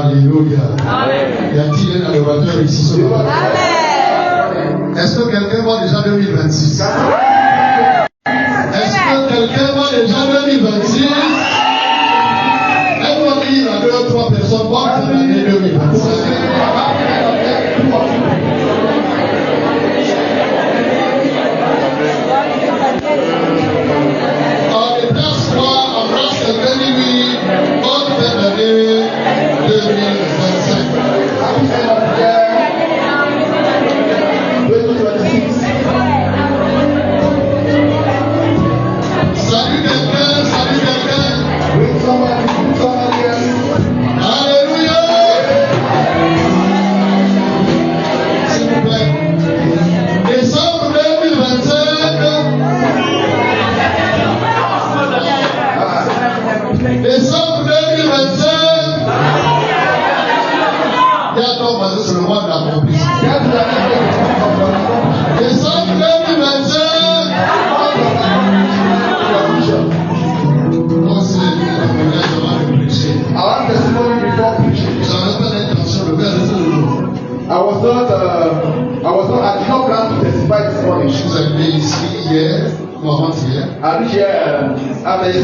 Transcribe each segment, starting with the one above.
Alléluia. Y a-t-il un adorateur ici ce matin? Est-ce que quelqu'un voit déjà 2026? Est-ce que quelqu'un voit déjà 2026? Est-ce qu'il y a 2 ou 3 personnes voient l'année 2026?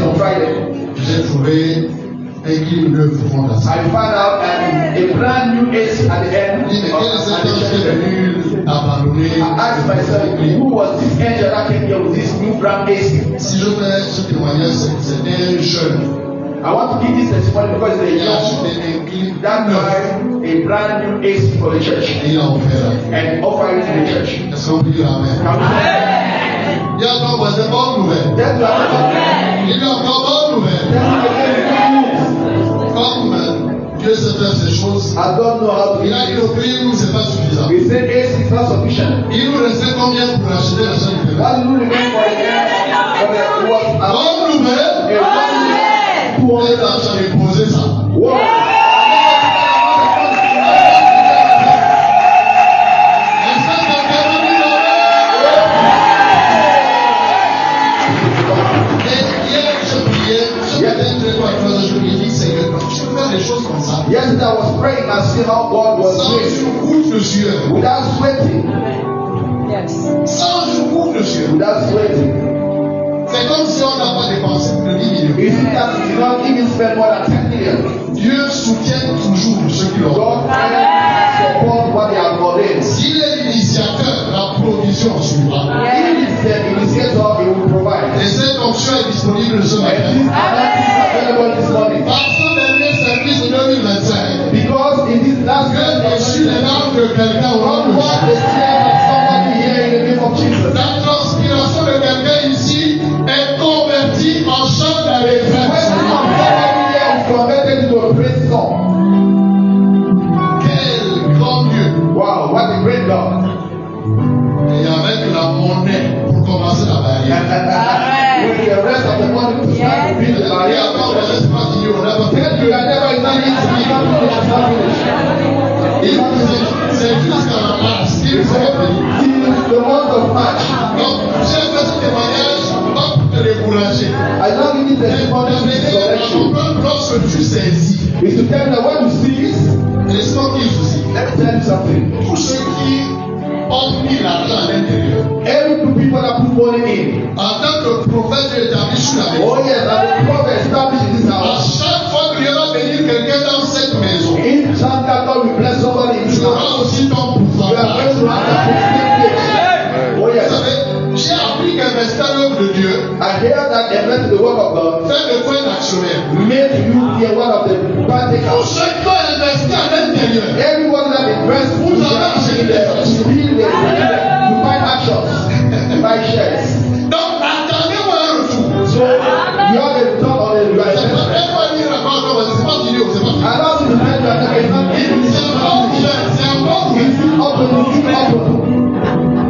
On Friday. J'ai trouvé un clim neuf fondation. I found out a brand new AC at the end. I asked myself, who was this angel that came here with this new brand AC? Si je fais ce témoignage, c'est un jeune. I want to give this testimony because it's a young. That guy a brand new AC for the church. And offer it to the church. Est-ce qu'on peut dire amen? Il y a encore des bonnes nouvelles. Il y a encore bonnes nouvelles. Comme Dieu sait faire ces choses, il a dit au prix, nous, c'est pas suffisant. Il nous restait combien pour acheter la chaîne de bonne nouvelle. Pour l'argent déposer ça. Yesterday I was praying and see how God was doing without sweating. Without sweating. C'est comme si on n'a pas dépensé plus de 10 millions. It's that you don't even spend more than 10 million. Dieu soutient toujours ceux qui l'ont. God support what they are ordained. S'il est l'initiateur, la provision suivra. If it's the initiator, he will provide. Et cette option est disponible ce matin. Available this morning. Parce que dernier service de 2025. Because in this last je suis les larmes de quelqu'un au nom de Jésus. La transpiration de quelqu'un ici est convertie en chant d'allégresse. Quel grand Dieu. Wow, what a great God. Et avec la monnaie pour commencer la barrière. With the rest of the money to start to build the barrier. C'est jusqu'à la Mars. The month of March. Donc, j'ai fait ce témoignage pas pour te décourager. I don't need the lorsque tu saisis, is to tell them when you see this, laisse-moi dire ceci. let me tell you something. Tous ceux qui ont mis l'argent à l'intérieur, every two people that put money in, en tant que prophète établi sur la maison, oh yes, and the prophet established in this à house. chaque fois qu'il y aura venir quelqu'un dans cette maison, Each time that God will bless somebody in this tu auras house, aussi ton you are pourcentage. going to have a Vous savez, j'ai appris qu'investir l'œuvre de Dieu, I hear that invest in the work of God, fait de toi un actionnaire. make you be one of the Pour partakers. ceux qui ont investi à l'intérieur, Everyone that invests vous avez acheté des actions. you buy actions, you buy shares. Donc, attendez-moi un retour. So you have a return on the C'est investment. pas dire encore, c'est pas fini, c'est pas fini. I don't depend on the investment. C'est encore ouvert. It's open.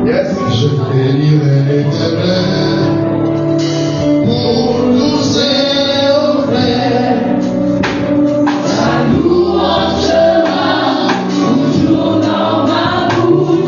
Yes. Je bénirai l'Éternel pour nous élever. Ta louange sera toujours dans ma bouche.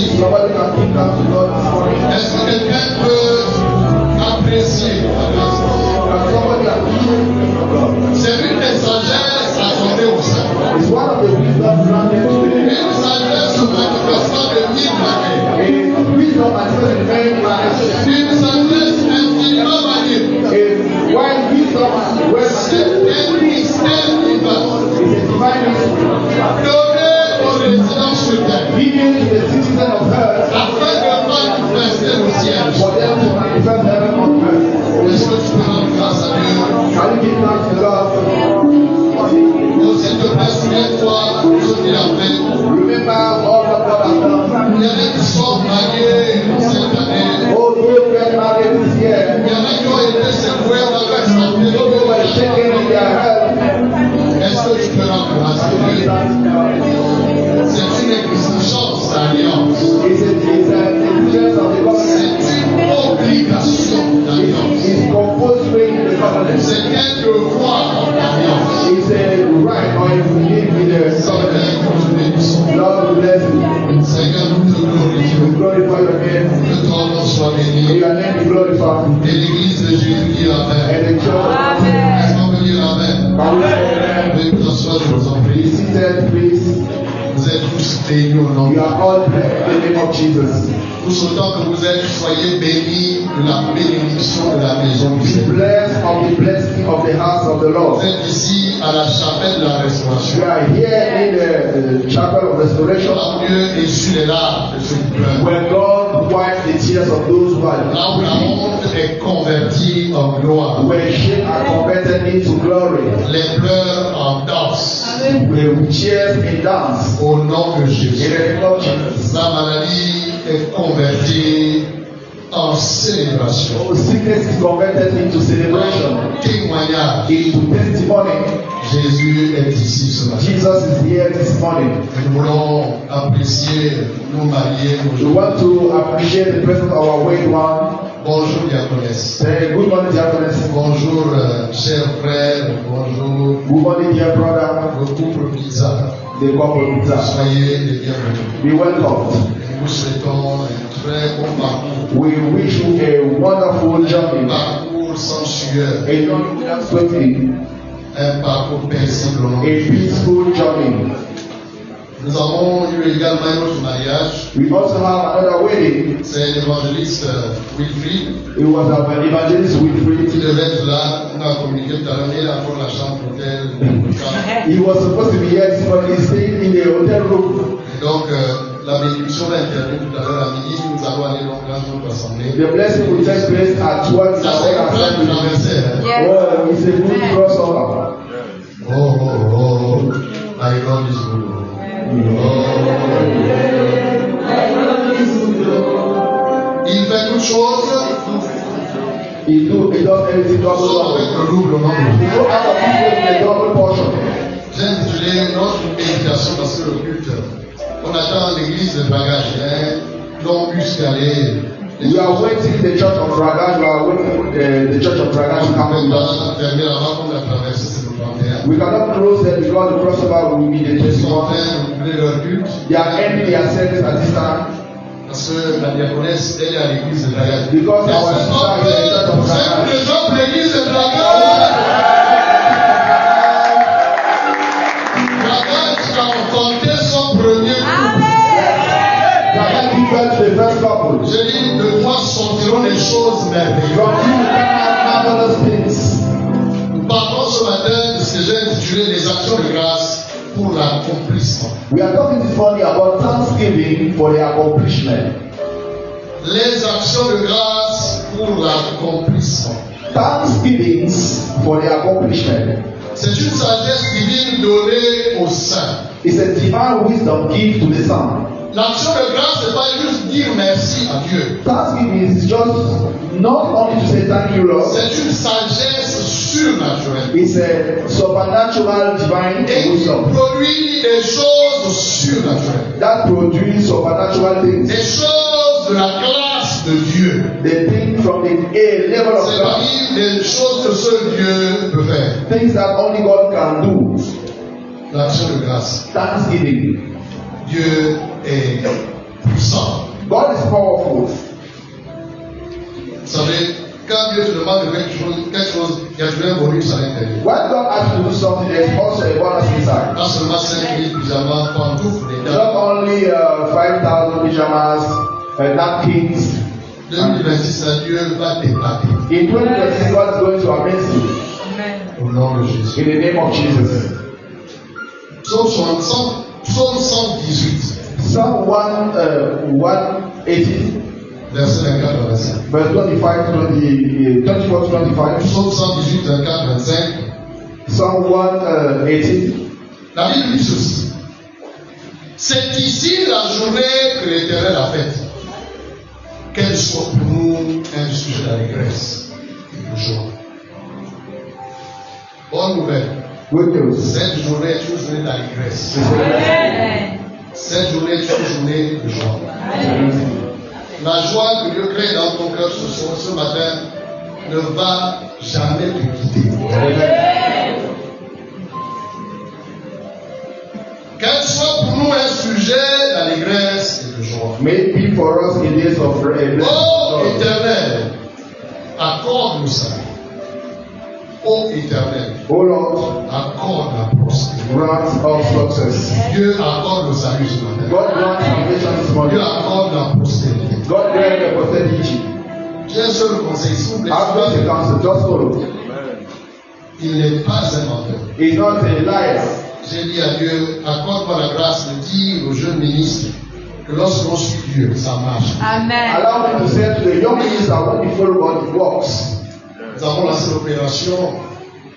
ici? Est-ce que quelqu'un peut apprécier la grâce? C'est une messagère attendue au sein. Une sagesse se manifestant de mille manières. Une sagesse infiniment manière. C'est un mystère divin. Donné aux résidents sur terre. Afin de manifester au ciel. Est-ce que tu peux rendre grâce à Dieu? Oh, s'il te plaît, souviens-toi de ce qu'il a fait. Il y en a qui sont mariés cette année. Il y en a qui ont été secoués dans leur santé. Est-ce que tu peux rendre grâce à Dieu? C'est une exigence d'alliance. C'est une obligation d'alliance. C'est un devoir d'alliance. Seigneur, nous te glorifions. Que ton nom soit béni. Et l'église de Jésus dit Amen. Est-ce qu'on peut dire Amen? Veuillez vous asseoir, je vous en prie. Vous êtes tous bénis au nom de Jésus. Tous autant que vous êtes, soyez bénis de la bénédiction de la maison du Seigneur. Vous êtes ici à la chapelle de la restauration. Là où Dieu essuie les larmes de ceux qui pleurent. Là où la honte est convertie en gloire. Les pleurs en danse. Au nom de Jésus. La maladie est convertie en célébration. Témoignage. Jésus est ici ce matin. Nous voulons apprécier nos mariés. Bonjour diaconesse. Bonjour chers frères. Bonjour. Vos couples pizza. Soyez les bienvenus. Nous souhaitons un très bon parcours. We wish you a wonderful journey. Parcours sans sueur. A Un parcours paisible. a peaceful journey. Nous avons eu également un autre mariage. We also have another wedding. C'est l'évangéliste Wilfried. It was an evangelist Il Wilfried. devait être là. On a communiqué tout à l'heure. Il a encore la chambre d'hôtel. He was supposed to be here this morning. He stayed in the hotel room. Donc, la bénédiction va intervenir tout à l'heure à midi. Nous allons aller donc dans notre assemblée. The blessing will take place at 12 Ça, c'est un plan de traverser. Oh, it's a good crossover. Oh. I love this good. Il fait toutes choses. He does everything Nous sommes double. avec le double nombre. He go out of this way with a double portion. J'ai intitulé notre méditation parce que le culte, on attend l'église de bagages, long bus aller. We are waiting the church of Ragaj. We are waiting the church of Ragaj to come with us. Fermer avant qu'on la traverse, c'est le 31. We cannot close them because the crossover will be the Ils sont en 21. train de doubler leur culte They are ending their service at this time parce que la diaconesse, elle est à l'église de bagages. because our sister is in the church of Vous êtes Ragaj. les gens de l'église de bagages. Bagages a enfanté son premier couple. Ragaj give birth to the first couple. J'ai dit, de toi sortiront des choses merveilleuses. From you come out marvelous things. Nous parlons ce matin de ce que j'ai intitulé les actions de grâce pour l'accomplissement. We are talking this morning about thanksgiving for the accomplishment. Les actions de grâce pour l'accomplissement. Thanksgivings for the accomplishment. C'est une sagesse divine donnée aux saints. It's a divine wisdom given to the Son. L'action de grâce, c'est pas juste dire merci à Dieu. Thanksgiving is just not only to say thank you, Lord. C'est une sagesse surnaturelle. It's a supernatural divine Et qui wisdom produit des choses surnaturelles. that produces supernatural Des things. choses de la classe de Dieu. They think from the a level of God, C'est-à-dire des choses que seul Dieu peut faire. things that only God can do. L'action de grâce. Thanksgiving. Dieu est puissant. Dieu te demande de faire quelque chose, il y a toujours un bonus à l'intérieur. When God asks you to do something, there's also a bonus inside. Pas seulement 5 000 pyjamas, pantoufles, les Not only 5,000 pyjamas, napkins. 2026, Dieu va t'épater. In 2026, God is going to amaze you. Au nom de Jésus. In the name of Jesus. Psaume 118. Psalm 118. Verset 24 à 25. Verse 24 to 25. Psaume 118, 24, 25. Psalm 118. La Bible dit ceci. C'est ici la journée que l'Éternel a faite. Qu'elle soit pour nous un sujet d'allégresse et de joie. Bonne nouvelle. Good news. Cette journée est une journée d'allégresse. Cette journée est une journée de joie. La joie que Dieu crée dans ton cœur ce matin ne va jamais te quitter. Qu'elle soit pour nous un sujet d'allégresse et de joie. May it be for us in days of blessing. Oh Éternel, accorde le salut. Oh Éternel, Oh Lord, accorde la prospérité. grant us success. Dieu accorde le salut ce matin. God grant salvation this Dieu morning. accorde la prospérité. God grant the prosperity. J'ai un seul conseil, s'il vous plaît. After the counsel, just follow. Il n'est pas un menteur. He's not a liar. J'ai dit à Dieu, accorde-moi la grâce de dire aux jeunes ministres que lorsqu'on suit Dieu, ça marche. Amen. Allow me to say to the young minister when you follow God, it works. Nous avons lancé l'opération.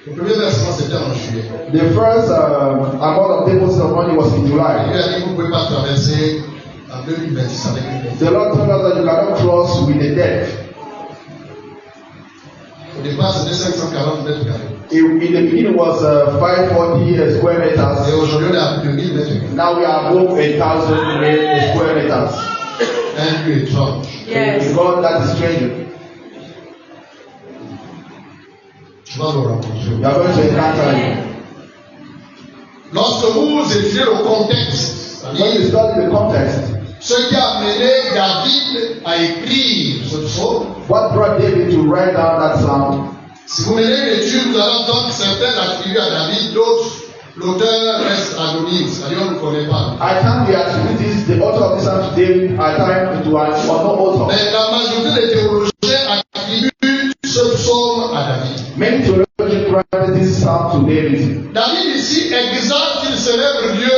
Le premier versement, c'était en juillet. The first amount of deposit of money was in Il July. a dit, vous ne pouvez pas traverser en 2026 avec une dette. The Lord told us that you cannot cross with a debt. Au départ, c'était 540 mètres carrés. In the beginning was 540 square Et meters. aujourd'hui, on est à plus de 1000 mètres carrés. Now we are above 1,000 square meters. Un lieu étrange. Yes. God, that is strange. Tu vas le rencontrer. You are going to encounter him. Lorsque vous étudiez le contexte, When you c'est-à-dire study the context, ce qui a amené David à écrire ce psaume, what brought David to write down that psalm? si vous menez une étude, vous allez entendre que certains attribuent à David, d'autres, l'auteur reste anonyme, c'est-à-dire on ne connaît pas. I can't be attributing this, the author of this psalm to David, at times to an unknown author. Mais la majorité des théologiens attribuent ce psaume à David. Many theologians granted this psalm to David. David ici exalte, il célèbre Dieu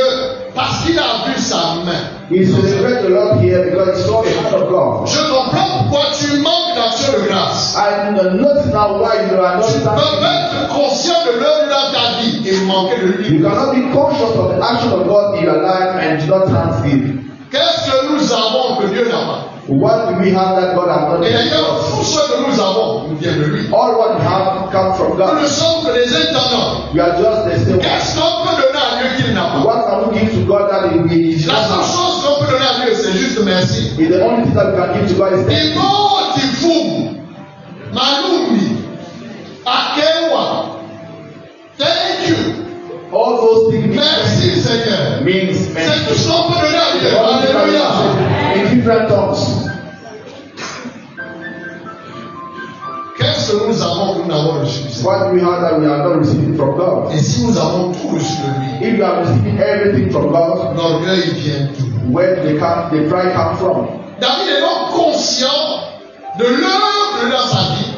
parce qu'il a vu sa main. He celebrated the Lord here because he saw the hand of God. Je comprends pourquoi tu manques d'action de grâce. I notice now why you are not Tu peux thanking. être conscient de l'œuvre dans ta vie et manquer de lui. You cannot be conscious of the action of God in your life and do not thanksgive. Qu'est-ce que nous avons que Dieu n'a pas? What do we have that God has not Et given d'ailleurs, us? tout ce que nous avons nous vient de lui. All what we have comes from Nous ne God. sommes que des intendants. We are just the same. Qu'est-ce qu'on peut donner à Dieu qu'il n'a pas? What can we give to God that he is La seule not? chose qu'on peut donner à Dieu, c'est juste merci. Is the only thing that we can give to God is thank you. Imo tifumu, malumi, akewa. Thank you. All those things Merci Seigneur. means C'est many. tout ce qu'on peut donner à Dieu. The only thing that we Alléluia. can say in different tongues. Qu'est-ce que nous avons que nous n'avons reçu? What do we have that we are not receiving from God? Et si nous avons tout reçu de lui, If you are receiving everything from God, l'orgueil vient tout. where did the pride come from? David est donc conscient de l'œuvre dans sa vie,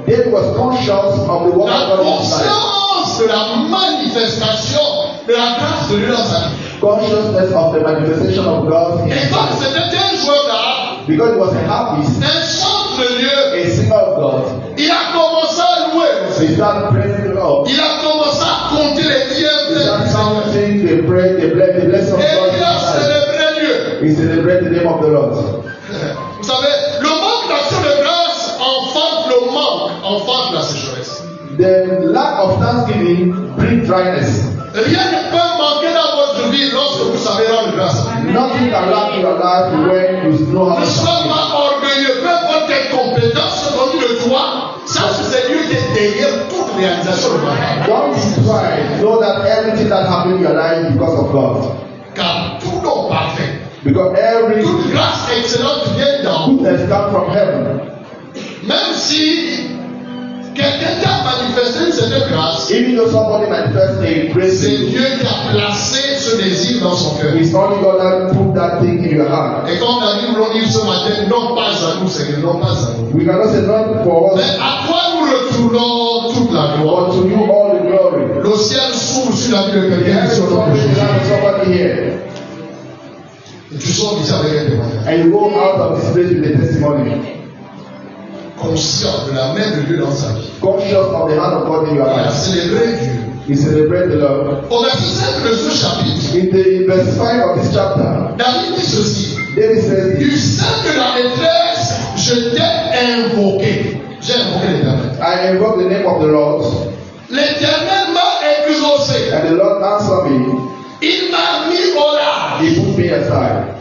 David was conscious of the work la of God in his life. conscience de la manifestation de la grâce de Dieu dans sa vie. Consciousness of the manifestation of God in Et his comme life. c'était un joueur d'art, Because he was a harpist, un chanteur de Dieu, a singer of God, il a commencé à louer. he started praising the Lord. Il a commencé à compter les He bienfaits started du Seigneur. counting the blessing of Et God in il a his life. célébré Dieu. He celebrated the name of the Lord. Vous savez, le manque d'action de grâce enfante la sécheresse. The lack of thanksgiving brings dryness. Rien ne peut manquer dans votre vie lorsque vous savez rendre grâce. Nothing can lack in your life when you know how Ne to sois thank. pas orgueilleux, peu importe tes compétences, ce qu'on dit de toi, sache que c'est Dieu qui est derrière toute réalisation de ta vie. Don't be pride. Know that everything that happened in your life is because of God. Car tout don parfait, Because every toute grâce excellente vient d'en haut. goodness comes from heaven. Même si quelqu'un qui a manifesté une certaine grâce, even though somebody manifests a grace, c'est Dieu qui a placé ce désir dans son cœur. it's only God that put that thing in your heart. Et quand on a dit l'on ce matin, non pas à nous, c'est que non pas à nous. We cannot say not for Mais us, à toi nous retournons toute la gloire. but to you all the glory. Le ciel s'ouvre sur la vie de The quelqu'un heavens qui is s'autore open de in the Jésus. life of somebody here, Et tu sors d'ici avec un témoignage. and you go out of this place with a testimony, Conscient de la main de Dieu dans sa vie. conscious of the hand of God in your Il a life. célébré Dieu. You celebrate the Lord. Au verset 5 de ce chapitre, In the verse 5 of this chapter, David dit ceci. David says Du this, sein de la détresse, je t'ai invoqué. J'ai invoqué l'Éternel. I invoke the name of the Lord, L'Éternel m'a exaucé. and the Lord answered me. Il m'a mis au large. He put me aside.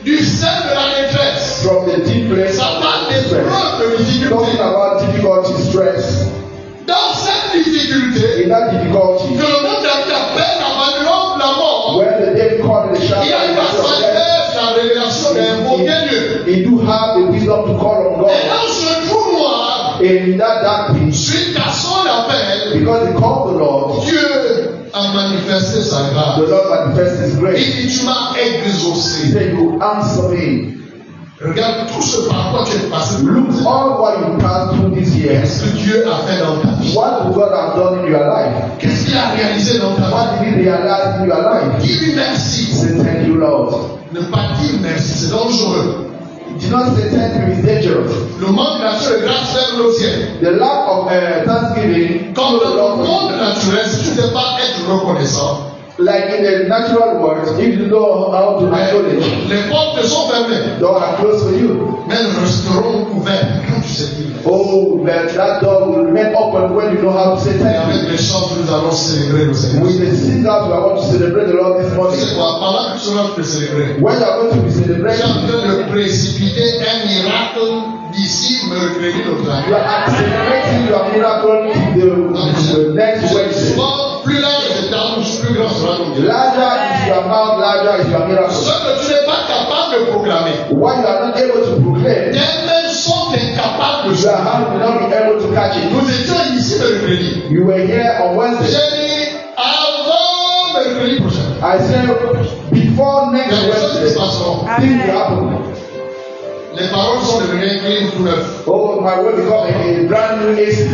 Du sein de la détresse. From the deep place Ça of parle des stress. preuves de difficulté. Talking about difficulty, stress. Dans cette difficulté, In that que difficulty, le monde David appelle abandonnant la mort, when the David called the il shadow y a eu la of death, sagesse, la révélation d'invoquer Dieu. he do have the wisdom to call on Et God. dans ce trou noir, In that dark pit, suite à son appel, because he called the Lord, Dieu a manifesté sa the grâce. Lord manifests his Il grace. dit, tu m'as He exaucé. said, you answer me. Regarde tout ce par quoi tu es passé. Look all what you passed through this year. Qu'est-ce que Dieu a fait dans ta vie? What did God have done in your life? Qu'est-ce qu'il a réalisé dans ta vie? What did he realize in your life? Dis-lui merci. Say thank you, Lord. Ne pas dire merci, c'est dangereux. Do not say thank you is dangerous. Le manque d'action de grâce vers le ciel. The lack of thanksgiving, Quand dans le monde naturel, si tu ne sais pas être reconnaissant, like in the natural world, if you know how to acknowledge, les portes sont fermées, doors are closed for you. mais elles resteront ouvertes quand tu sais dire. Oh, but that door will remain open when you know how to say Et thank avec you. les chants, nous allons célébrer le Seigneur. With the singers, we are going to celebrate the Lord this Tu morning. sais quoi, pendant que tu seras de célébrer, When you are going to be tu es celebrating, en train de précipiter un miracle d'ici mercredi you notre are accelerating your miracle to the next Wednesday. Souvent, plus large est ta bouche, plus grand sera ton Dieu. Larger is your mouth, larger is your miracle. Ce que tu n'es pas capable de proclamer, What you are not able to proclaim, tes mains sont incapables de your faire. hand will not be able to catch it. Nous étions ici mercredi. You were here on Wednesday. J'ai dit avant mercredi prochain. I said before Il y a next des choses qui Wednesday, se passeront. things will happen. Les paroles sont devenues un clip tout neuf. Oh, my word become a brand new AC.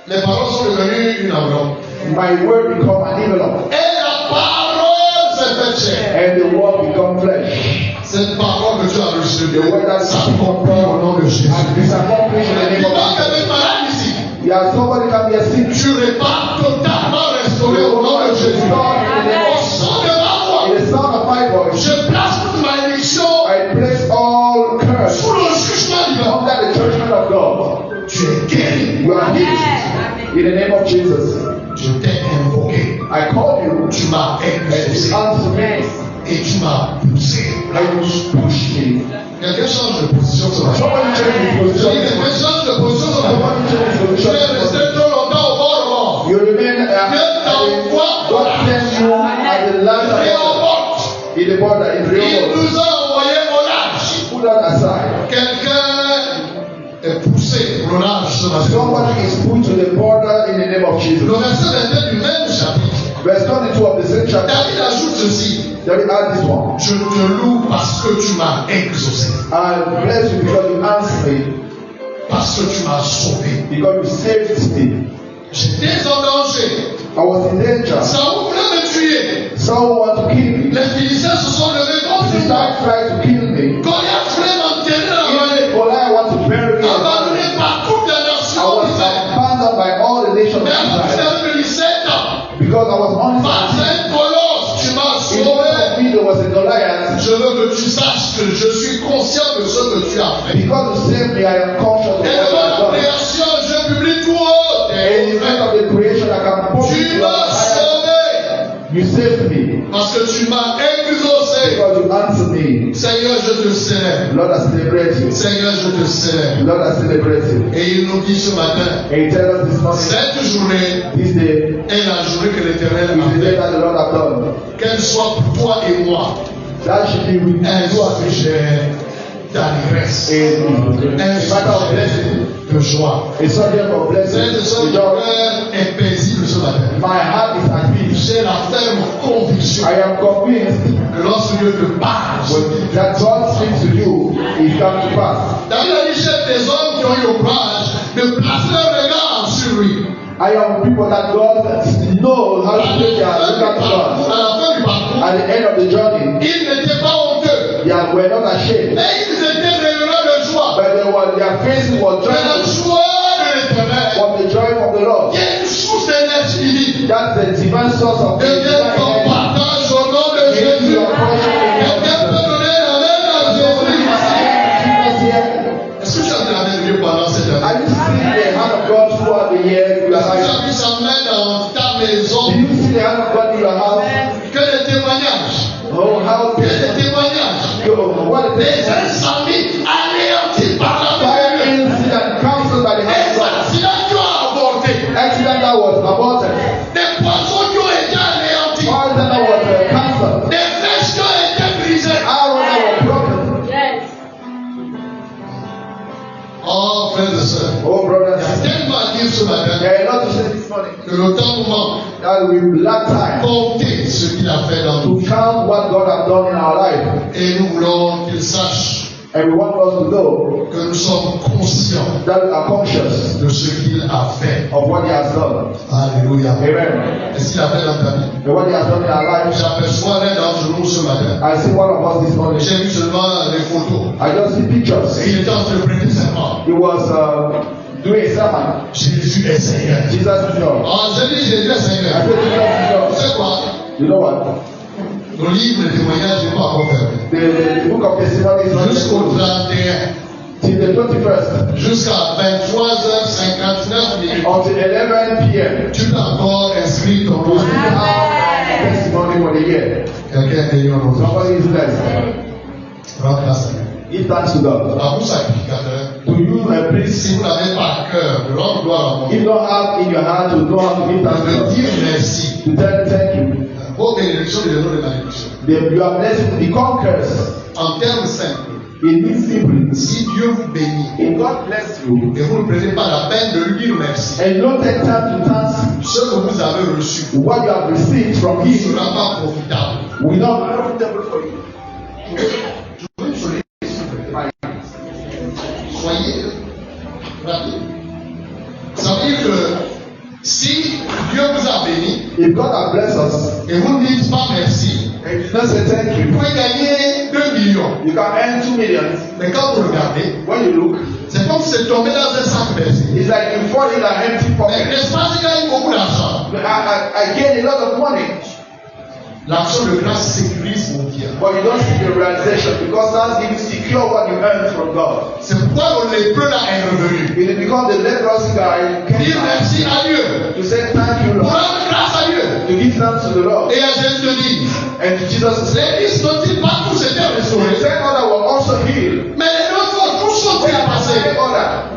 Les paroles sont devenues une enveloppe. My word become an envelope, Et la parole s'est faite chair. and the word become flesh. Cette parole que tu as reçue, The word that s'accomplit au nom de Jésus. and is accomplished in the Il name of manque Jesus. des malades ici. Yeah, somebody can be a sick. Tu repars totalement restauré au nom de Jésus. Au son de ma voix, In the sound of my voice, je place toute malédiction I place all curse sous le jugement divin. under the judgment of God. Tu es guéri. You are healed in the name of Jesus. Je t'ai invoqué. I call you, Tu m'as and you exaucé. answer me, Et tu m'as poussé. and you push me. Quelqu'un change de position ce matin. Somebody change his Je dis, position. quelqu'un change de position ce matin. Somebody change his Tu es position. resté trop longtemps au bord de mort. You remain God sends you at the last Et on hour porte. in the border in Il real world. nous a envoyé au large. Put that aside. Quelqu'un est poussé au large ce matin. Somebody is put to the border in the name of Jesus. Le verset 22 du même chapitre. Verse 22 of the same chapter. David ajoute ceci. David add this one. Je te loue parce que tu m'as exaucé. I bless you because you answered me, Parce que tu m'as sauvé. because you saved me. J'étais en danger. I was in danger. Saoul voulait me tuer. Someone want to kill me. Les Philistins se sont levés contre If moi. I try to kill me, Goliath voulait m'enterrer dans la vallée. even Goliath want to bury me. Abandonné par toutes les I nations was d'Israël. abandoned by all the nations of Mais à Israel partir de 17 ans, because I was only face à un colosse, tu m'as in front sauvé. of me there was a Goliath. Je veux que tu saches que je suis conscient de ce que tu as fait. Because you saved me, I am conscious of Et what devant I la have done. création, je publie tout haut. And in front of the creation, I can put Tu you m'as sauvé You saved me parce que tu m'as exaucé. because you answered me. Seigneur, je te célèbre. Lord, I celebrate you. Seigneur, je te célèbre. Lord, I celebrate you. Et il nous dit ce matin, And you tell us this morning, cette journée this day est la journée que l'Éternel is a the day faite. that the Lord has done. Qu'elle soit pour toi et moi That should be with un you as sujet d'allégresse, a matter of blessing. de joie. Frères et sœurs, mon cœur est paisible ce matin. My heart is at peace. J'ai la ferme conviction I am convinced que lorsque Dieu te parle, that God speaks to you, it comes to pass. David a dit, j'ai des hommes qui ont eu le courage de placer leur regard sur lui. I am people that God knows how to take their look at God. À la fin du parcours, At the end of the journey, ils n'étaient pas honteux, they were not ashamed, mais ils étaient rayonnants de joie. but their faces were Mais la joyful joie de l'Éternel, from the joy of the Lord. qui est une source d'énergie divine, That's the divine source of devient ton divine partage au nom de energy. Jésus. Your portion in Quelqu'un peut donner la main à Jésus. Jesus here. Est-ce que tu as de la main de Dieu pendant cette Are année? you seeing the hand of God throughout the year in your Est-ce que tu life? as vu sa main dans ta maison? Do you see the hand of God in your house? Que des témoignages. Oh, how Que des témoignages. what a Des thing. incendies anéantis par la main Fire de Dieu. incident cancelled by the hand Des of God. accidents qui ont avorté. Accident that was aborted. Des poissons qui ont été anéantis. Poison that was cancelled. Des flèches qui ont été brisées. Arrow that was broken. Oh, frères et sœurs. Oh, brothers Il y and a sisters. tellement à dire ce matin There are a lot to say this morning. que le temps nous manque. That we lack time Comptez ce qu'il a fait dans to nous. count what God has done in our life. Et nous voulons qu'il sache And we want us to know que nous sommes conscients that we are conscious de ce qu'il a fait. of what He has done. Alléluia. Amen. Est-ce qu'il a fait dans ta vie? And what He has done in our life. J'aperçois l'un d'entre nous ce matin. I see one of us this morning. J'ai vu seulement les photos. I just see pictures. Et il était en train de prêter serment. He was doing a sermon. Jésus est Seigneur. Jesus is Lord. Ah, j'ai dit Jésus est I Seigneur. said Jesus is Lord. Tu sais quoi? You know what? Nos livres de témoignages n'est pas encore fermé. The book of testimony is not yet Jusqu'au closed. 31. Till the 21st. Jusqu'à 23h59. Until 11 p.m. Tu peux encore inscrire ton We nom. still have testimony for the year. Quelqu'un est venu en nous. Somebody is blessed. Rends grâce à Dieu. Give thanks to God. À vous, sacrificateur, To you, please, si vous n'avez pas à cœur de rendre gloire à mon if you don't have in your heart to know how to give thanks to de God, dire merci. to tell thank you. Vos bénédictions et les noms de malédiction. You are blessed with the conquerors. En termes simples, In this simple, si Dieu vous bénit if God bless you, et vous ne prenez pas la peine de lui dire merci, and you don't take time to thank ce que vous avez reçu what you have received from ne Him, sera pas profitable. will not be profitable for you. Soyez rapide. Ça veut dire que si Dieu vous a béni If God has blessed us, et vous ne dites pas merci, and you don't say thank vous you, pouvez gagner 2 millions. you can earn 2 million. Mais quand vous regardez, When you look, c'est comme si c'est tombé dans un sac versé. it's like you fall in an empty Mais pocket. l'espace gagne beaucoup d'argent. I gain a lot of money, L'action de grâce sécurise mon bien. but you don't see the realization because that's giving secure what you earn from God. C'est pourquoi le lépreux là est revenu. It is because the leprosy guy came Dire back merci à Dieu. to say thank you, Pour Lord, rendre grâce à Dieu. to give thanks to the Lord. Et à Jésus de dire, And to Jesus, les fils n'ont-ils pas tous été the restaurés? same other were also healed. Mais les autres tous sont Where ils was the passés. other?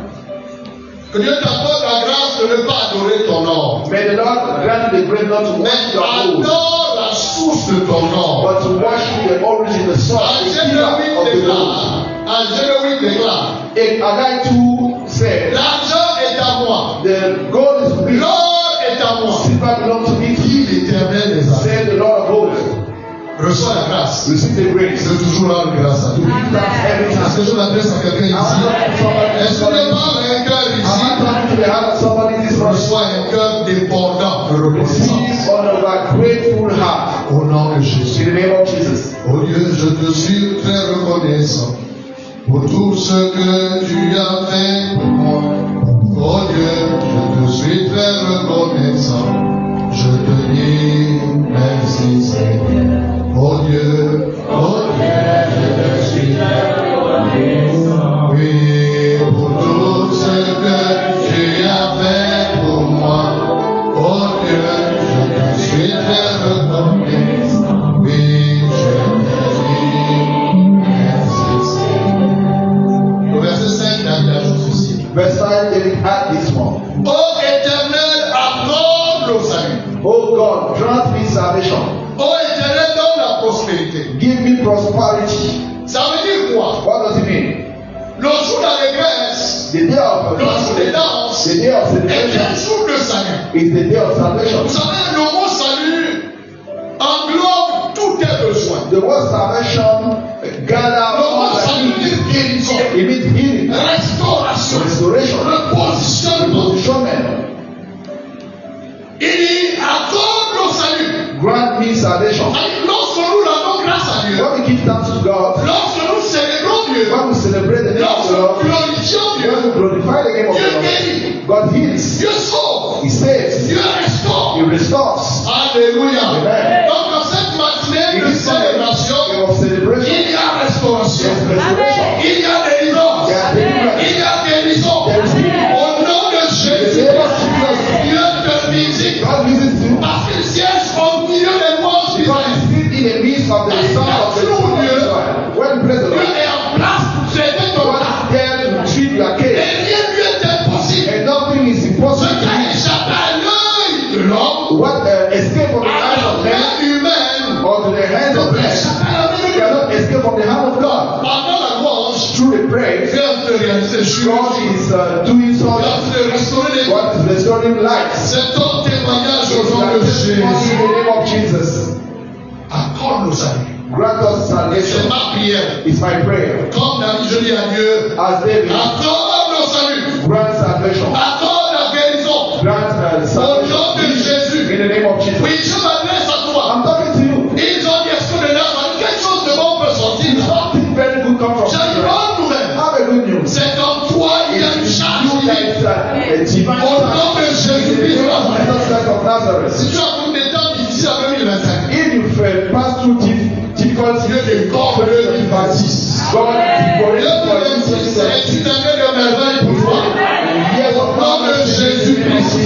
Que Dieu t'apporte la grâce de ne pas adorer ton nom. May the Lord grant you the grace not to Mais worship your own, adore la source de ton nom. but to worship the origin, the source, En the Genèse giver 8 of the déclare, world. en Genèse 8 déclare, And Haggai 2 said, l'argent est à moi, the gold is rich, l'or est à moi, silver belongs to me, dit l'Éternel des armées. said the Lord of hosts. Reçois la grâce. Receive the grace. Je veux toujours rendre grâce à Dieu. Thanks every Est-ce time. que je m'adresse à quelqu'un I want ici? to talk to somebody Est-ce this que je morning. parle à un cœur I ici? want to talk to the heart of somebody this morning. Reçois un cœur débordant de reconnaissance. Receive on a grateful heart. Au nom de Jésus. In the name of Jesus. Oh Dieu, je te suis très reconnaissant pour tout ce que tu as fait pour moi. Oh Dieu, je te suis très reconnaissant. Je te dis merci Seigneur. Oh Dieu, je te suis très reconnaissant. Oui, pour tout ce que tu as fait pour moi. Oh Dieu, je te suis très reconnaissant. Oui, je te dis merci Seigneur. Au verset 5, David ajoute ceci. Verse 5, David had this one. Ô Éternel, accorde le salut. Oh God, grant me salvation. Ô Éternel, donne la prospérité. Give me prosperity. Ça veut dire quoi? What does it mean? Le jour d'allégresse The day of lorsque les danses, the day of est celebration un jour de salut. is the day of salvation. Vous savez, le mot salut englobe tous tes besoins. The word salvation gather Le mot all the salut needs. dit guérison, It means healing, restauration, restoration, repositionnement. positionnement. Il accorde le salut. Grant me salvation. Lorsque nous rendons grâce à Dieu, When we give thanks to God, lorsque nous célébrons Dieu, when we celebrate the name of lorsque the nous Lord, glorifions Dieu, when we glorify the name of Dieu the Lord, guérit, God heals, Dieu sauve, He saves, Dieu restaure. He restores. Alléluia. Amen. Donc en cette matinée In de this célébration, day of celebration, il y a restauration, there's restoration, il y a délivrance, there's deliverance, il y a guérison. there's healing. Au nom de In the Jésus, name of Jesus, Dieu te visite God visits you parce qu'il siège au milieu des louanges because d'Israël. He sits in the midst of the sound of the Lord of Israel. When you praise the Dieu Lord, est en place pour traiter ton God cas. is there to treat your Et case, rien lui est impossible. and nothing is Ce impossible qui to a you. échappé à l'œil de l'homme, What escape from the à hands la of man main humaine, or to the hands of ne peut man échapper à la main de Dieu. cannot escape from the hand of God. Pendant la louange, Through the praise, Dieu est en train de réaliser le God chirurgie. is doing Dieu est en something. train de restaurer les God is restoring lives. C'est ton témoignage au It's nom like de testimony in Jésus. the name of Jesus. Accorde le salut. Grant us C'est salvation. ma prière. It's my prayer. Comme David, je dis à Dieu, As David, accorde le salut. grant salvation. Accorde la guérison. Grant Au nom de salvation. Jésus. In the name of Jesus. Oui, je m'adresse à toi. I'm talking to you. Ils ont dit, est-ce que de là, quelque chose de bon peut sortir? Something very good come from J'ai une Israel. bonne nouvelle. Have a good news. C'est qu'en toi, il y a une It's charge you that divine. is a divine Au nom charge. de In the Jésus-Christ de name of Nazareth. Jesus Christ of Nazareth. Si tu as connu des temps difficiles en 2025, If you pass through difficult Dieu décore 2026. God is going Dieu for you 2026 to est une année de merveille pour toi. years of Au nom de Jésus-Christ.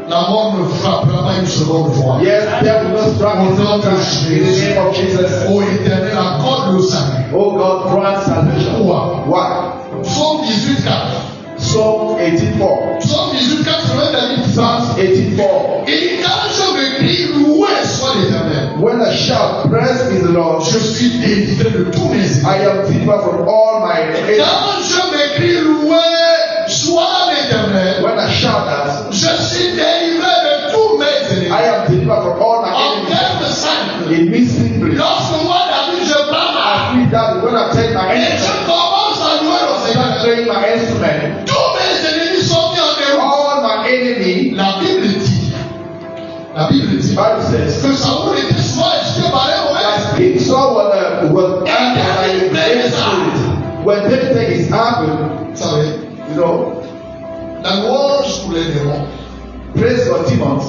La mort ne frappera pas une seconde fois. Yes, there will not strike Au his nom own de time. In the Jésus. name of Jesus. Ô Éternel, accorde le salut. Oh God, grant salvation. Pourquoi? Why? Psaume 18, 4. Psalm 18:4. Psaume 18, 4, David dit ça. Psalms 18:4. Il dit, quand je me crie, loué soit l'Éternel. When I shout, praise is the Lord, Je suis délivré de tous mes ennemis. I am delivered from all my enemies. Quand je me crie, loué soit l'Éternel. When I shout that, Je suis délivré de tous mes ennemis. I am delivered from all my En enemies. termes simples, It means simply, lorsque moi, David, je prends ma I feel that when I take my et je instrument, commence à louer le start Seigneur, playing my instrument, tous mes ennemis sont mis en déroute. all my enemy, La Bible dit, the Bible says, que Saoul était souvent excité par les mauvais. that King Saul was angry by the great spirit. When David take his harp, Vous savez, you know, la louange pour les démons praise for demons,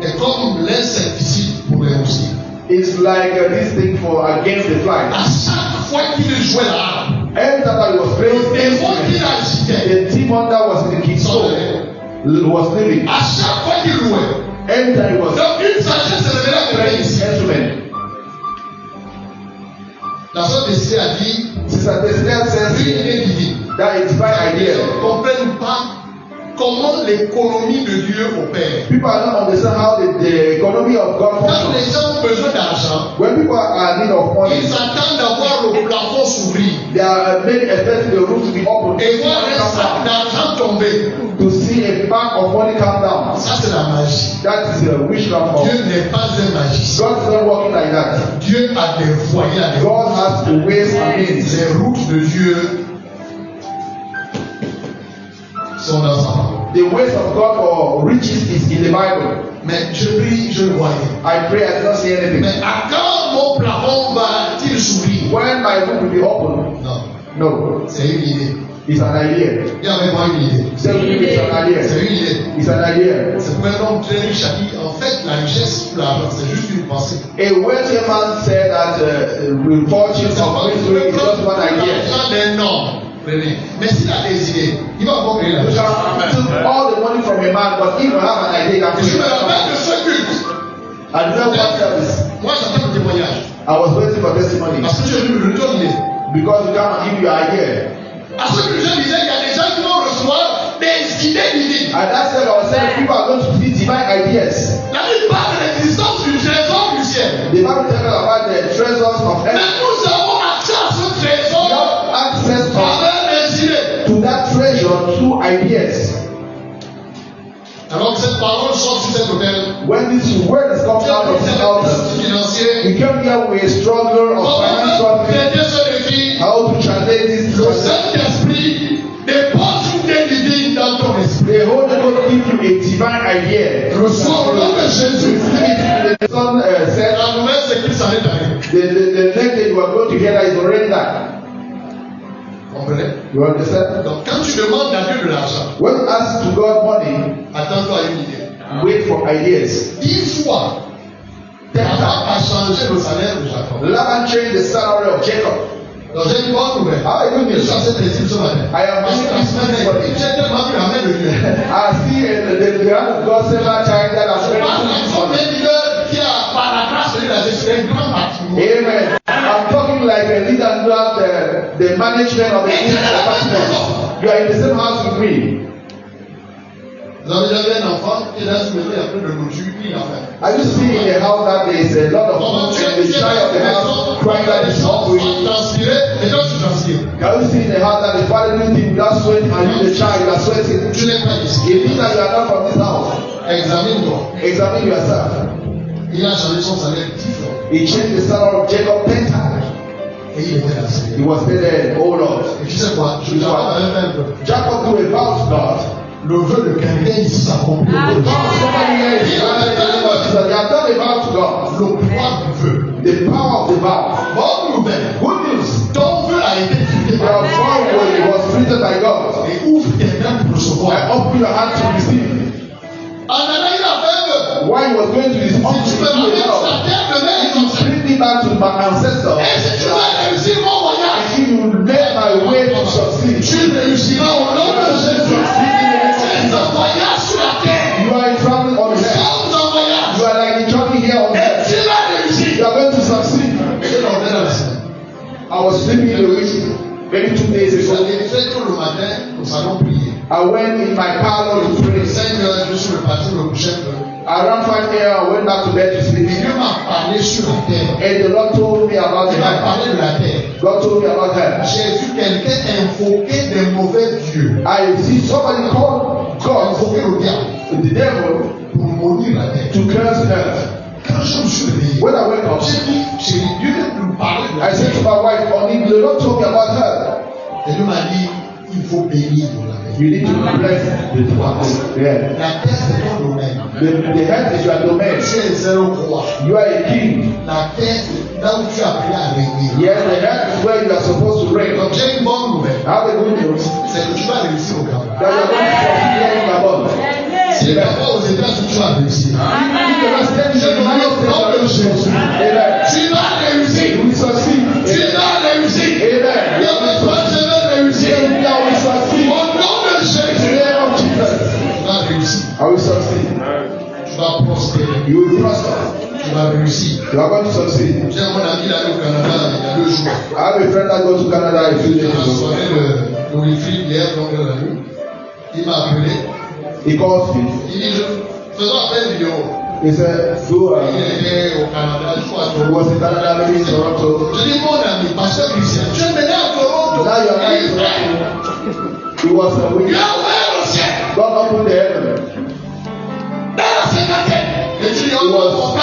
est comme l'insecticide pour les moustiques. it's like this thing for against the fly. À chaque fois qu'il jouait la harpe, Every time that he was le praising the démon qu'il instrument, agitait the demon that was in the king's soul was living. à chaque fois qu'il louait. Every time he was Donc une sagesse se révélait à playing quelqu'un his ici. instrument. La sœur Desirée a dit, Sister Desilia says une idée divine. that it's divine Les idea. gens ne comprennent pas comment l'économie de Dieu opère. People are not understand how the economy of God Quand functions. les gens ont besoin d'argent, When people are in need of money, ils attendent d'avoir le plafond s'ouvrir they are many expecting the roof to be open et voir un sac d'argent tomber. to see a bag of money come down. Ça, c'est la magie. That is a witchcraft. Dieu n'est pas un magicien. God is not working like that. Dieu a des voyants, des God has to ways and means. Les routes de Dieu sont dans sa parole. The ways of God for riches is in the Bible. Mais je prie, je le voyais. I pray I do not see anything. Mais à quand mon plafond va-t-il s'ouvrir? When my roof will be open? Non, No, c'est une idée. it's an idea. Il y avait pas une idée. Say with me, it's an idea. C'est une idée. It's an idea. C'est pour un homme très riche à qui, en fait, la richesse ou l'argent, c'est juste une pensée. A wealthy man said that the fortune of victory is just one idea. L'argent d'un homme, René. Mais s'il a des idées, il va encore créer You l'argent. can took all the money from a man, but if you have an idea, you can Je me create rappelle de it. ce culte. I remember one service. Moi, j'attends le témoignage. I was waiting for testimony Parce que j'ai vu le retour d'idée. because you can't give your idea. À ce que je disais, il y a des gens qui vont recevoir des idées divines. And that said, I was saying people are going to see divine ideas. La Bible parle de l'existence du trésor du ciel. The Bible tells us about the treasures of Mais heaven. nous avons accès à ce We trésor have access par of les When this word is coming out of his mouth, we come here with a struggle of financial things. How to translate this? Le Saint-Esprit dépose une idée dans ton esprit. The Holy Ghost gives you a divine idea. Reçois au nom de Jésus. The Son said, La nouvelle, c'est qu'il s'en est allé. the next day you are going to hear that is already done. Comprenez? You understand? Donc, quand tu demandes à Dieu de l'argent, When you ask to God money, attends-toi à une idée. wait for ideas. 10 fois, Jacob a changé le salaire de Jacob. Laban changed the salary of Jacob. Donc, j'ai une bonne nouvelle. Ah, good Je news. suis assez précis ce matin. I am Parce que la semaine dernière, j'ai tellement vu la main de Dieu. I see the hand of God several times that I'm Je parle à son leader qui a, par la grâce de Dieu, a gestionné un grand bâtiment. Amen. I'm talking like a leader who has the management of the department. You are in the same house with me. Vous avez jamais un enfant qui est dans une maison, il y a plein de nourriture, il en fait. Are you seeing in the house that there is a lot of food and the child of the house crying that is hungry? Transpirer, et donc tu transpires. Can you see in the house that the father doing things without sweating and you the child you are sweating? Tu n'es pas ici. It means that you are not from this house. Examine-toi. Examine yourself. Il a changé son salaire 10 fois. He changed the salary of Jacob 10 times. Et il était là. He was still there, oh Lord. Et tu sais quoi? Je ne pas avec un peu. Jacob do a vow to God. Le vœu de quelqu'un ici s'accomplit. Somebody here is they have done a vow to God. Le pouvoir du vœu. The power of the vow. Bonne nouvelle. Good news. Ton vœu a été créé Your par vow was written by God. Et ouvre tes mains pour recevoir. I open your hand to receive. Anaïs a fait un vœu. Why he was going to this Si tu me ramènes sur la terre de l'air, bring me back to my ancestors. et si tu vas réussir mon voyage, If you will make my way to succeed, tu réussiras au nom de Jésus. C'est un voyage sur la terre. you are traveling on Nous earth. sommes en voyage. You are like traveling here on Et earth. tu vas réussir. You are going to succeed. Je dormais dans la semaine. I was sleeping in the week maybe 2 days ago. J'allais très tôt le matin au salon prier. I went in my parlor to Le pray. 5 heures, je suis reparti me coucher un peu. Around 5 a.m. I went back to bed to sleep. Et Dieu m'a parlé sur la terre. And the Lord told me about Il m'a her. parlé de la terre. God told me about her. J'ai vu quelqu'un invoquer des mauvais dieux. I see somebody called God, Invoquer le diable the devil, pour maudire la terre. to curse earth. Quand je me suis réveillé, When I wake up, j'ai dit, chérie, Dieu vient de nous parler de la I said terre. to my wife, Oni, the Lord told me about her. Et Dieu m'a dit, il faut bénir la terre. You need to bless the people. Yeah. La terre, c'est ton domaine. The head is your domain. Tu es zéro roi. You are a king. La terre, c'est là où tu as appris à régner. Yes, the head is where you are supposed to reign. Donc j'ai une bonne nouvelle. I have a good news C'est que tu vas réussir au Gabon. that you are going to succeed here in Gabon. Si tu vas pas aux États-Unis, tu vas réussir. If you are staying in the United States, amen. Tu vas réussir. You will succeed. Tu vas réussir. Amen. Il y a besoin de se réussir. You will succeed. Au nom de In the Jésus, name of Jesus, tu vas réussir. I will succeed. Tu vas prospérer. You will prosper. Tu vas réussir. You are going to succeed. J'ai mon ami là au Canada il y a 2 jours. I have a friend that goes to Canada a few Il days m'a ago. sonné le Wilfried hier, donc la nuit. Il m'a appelé. He calls me. Il dit, faisons appel vidéo. He said, go. Il était au Canada, je crois à He Toronto. was in Canada, maybe in Toronto. Je dis, mon ami, pasteur Christian, tu es mené à Toronto. Now you are Il in fait. Toronto. He was a Il witness. a ouvert le ciel. God opened the heaven. Dans la cinquantaine. Et tu dis, oh,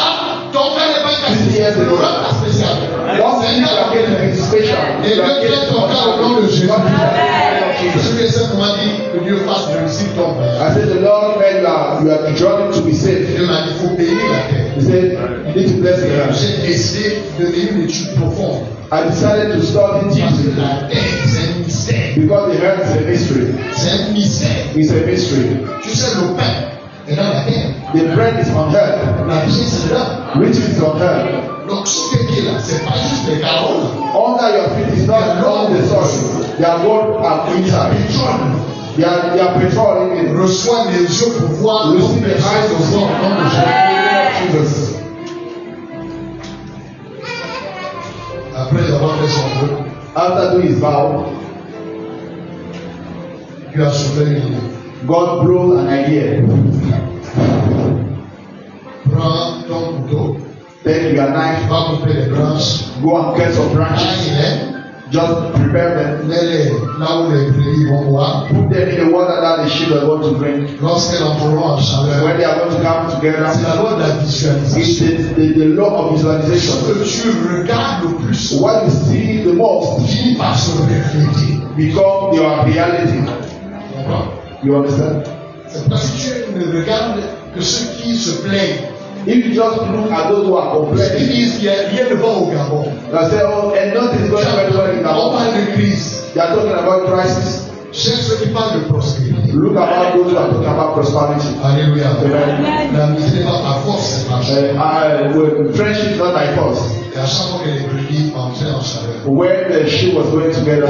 ton frère n'est pas Years cassé. ago. Le rap spécial. One thing you are getting is special. Et You Dieu are tient getting ton cœur au nom de Jésus. Je Jesus. lui ai simplement dit que Dieu fasse réussir ton voyage. I said, the Lord, man, you are journey to be safe. Dieu m'a dit, il faut bénir la terre. He said, you need to bless the earth. J'ai décidé de mener une étude profonde. I decided to study Parce que deeply la terre, c'est un mystère. because the earth is a mystery. C'est un mystère. It's a mystery. Tu sais, le pain est dans la terre. The bread is on earth. La vie, c'est là. Riches is on earth. Donc, ce qui est là, c'est pas juste les carreaux. Under your feet is not on the soil. They are gold and inside. They are petrol in it. Reçois les yeux pour voir le Receive the eyes of God. nom de Jésus. Jesus. Après avoir fait son vœu, After doing his vow, Dieu a sauvé une idée. God blew an idea. Prends ton couteau, Take your tu knife, vas couper les branches. go and cut some Là, branches. il est. Just prepare them. Là où les brebis vont boire. Put them in the water that the sheep are going to drink. Lorsqu'elles entreront en chaleur. When they are going to come together. C'est la loi de la visualisation. It's the law of visualization. Ce que tu regardes le plus. What you see the most. Finit par se refléter. Become your reality. You understand? C'est parce que tu ne regardes que ceux qui se plaignent. If you just look at those who are complaining, ils disent rien ne va au Gabon. They say, oh, and nothing is going very well in Gabon. On parle de crise. They are talking about crisis. Cherche ceux qui parlent de prospérité. Look about those who are talking about prosperity. Alléluia. L'amitié n'est pas par force, c'est par choix. Friendship is not by force. Et à chaque fois que les brebis entraient en chaleur, when the sheep was going together,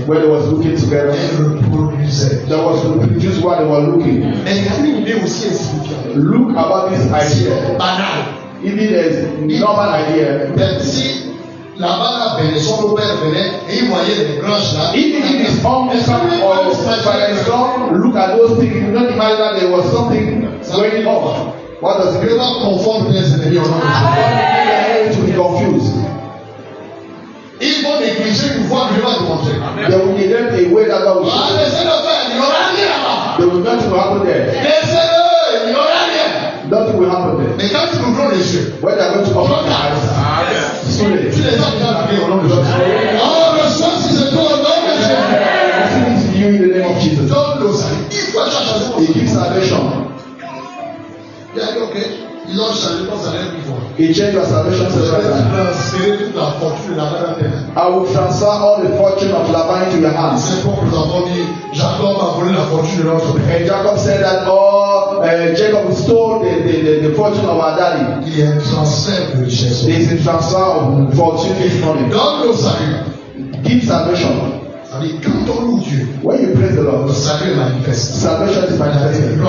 when they was looking together, that was to produce what they were looking. Mais il y a une idée aussi insignifiante. Look about this idea. Banal. Even there's normal idea. Si là-bas, la bénédiction, le père venait et il voyait les branches là. Even if it's unbecome or financial, look at those things. You don't imagine that there was something going on. What does it mean? Not conform to this enemy or not? To be confused. Ils vont négliger une voie que je vais te montrer. They will neglect a way that God will show. Laissez-le faire, il n'y aura rien là-bas. There will nothing will happen there. Laissez-le, il n'y aura rien. Nothing will happen there. Mais quand tu ouvres les yeux, when they are going to open their eyes, tu les as déjà appelés au nom de Jésus. Oh, le soir, si c'est toi au nom de Jésus. You in the name of Jesus. Donne le salut. Il faut changer. He gives salvation. Yeah, okay. Ils ont changé ton salaire plus fort. He changed your salvation several times. Transférer toute la fortune de la terre. I will transfer all the fortune of Laban into your hands. C'est pourquoi nous avons dit Jacob a volé la fortune de notre père. And Jacob said that Jacob stole the fortune of our daddy. Il y a un transfert de richesse. There is a transfer of fortune this morning. Donne le salut. Give salvation. Quand on loue Dieu, when you praise the Lord, le salut est manifeste. Salvation is manifested.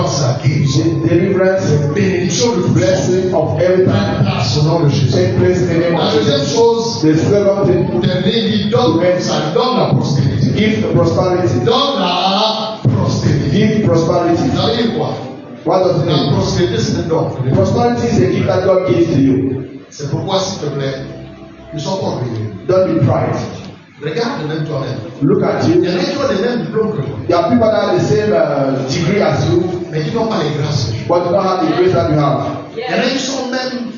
Deliverance, bénédiction, the blessing of every time. Au nom de Jésus. Take place in the name of La deuxième chose, the second thing, pour terminer, il donne la prospérité. Give the prosperity. Donne la prospérité. Give prosperity. Ça veut dire quoi? What does it mean? La prospérité, c'est un don. Prosperity is a gift that God gives to you. C'est pourquoi, s'il te plaît, ne sois pas orgueilleux. Don't be proud. Regarde même toi-même. Look at you. Il y en a qui ont les mêmes diplômes que toi. There are people that have the same degree as you, mais qui n'ont pas les grâces. But do not have the grace that you have. Il y en a qui sont même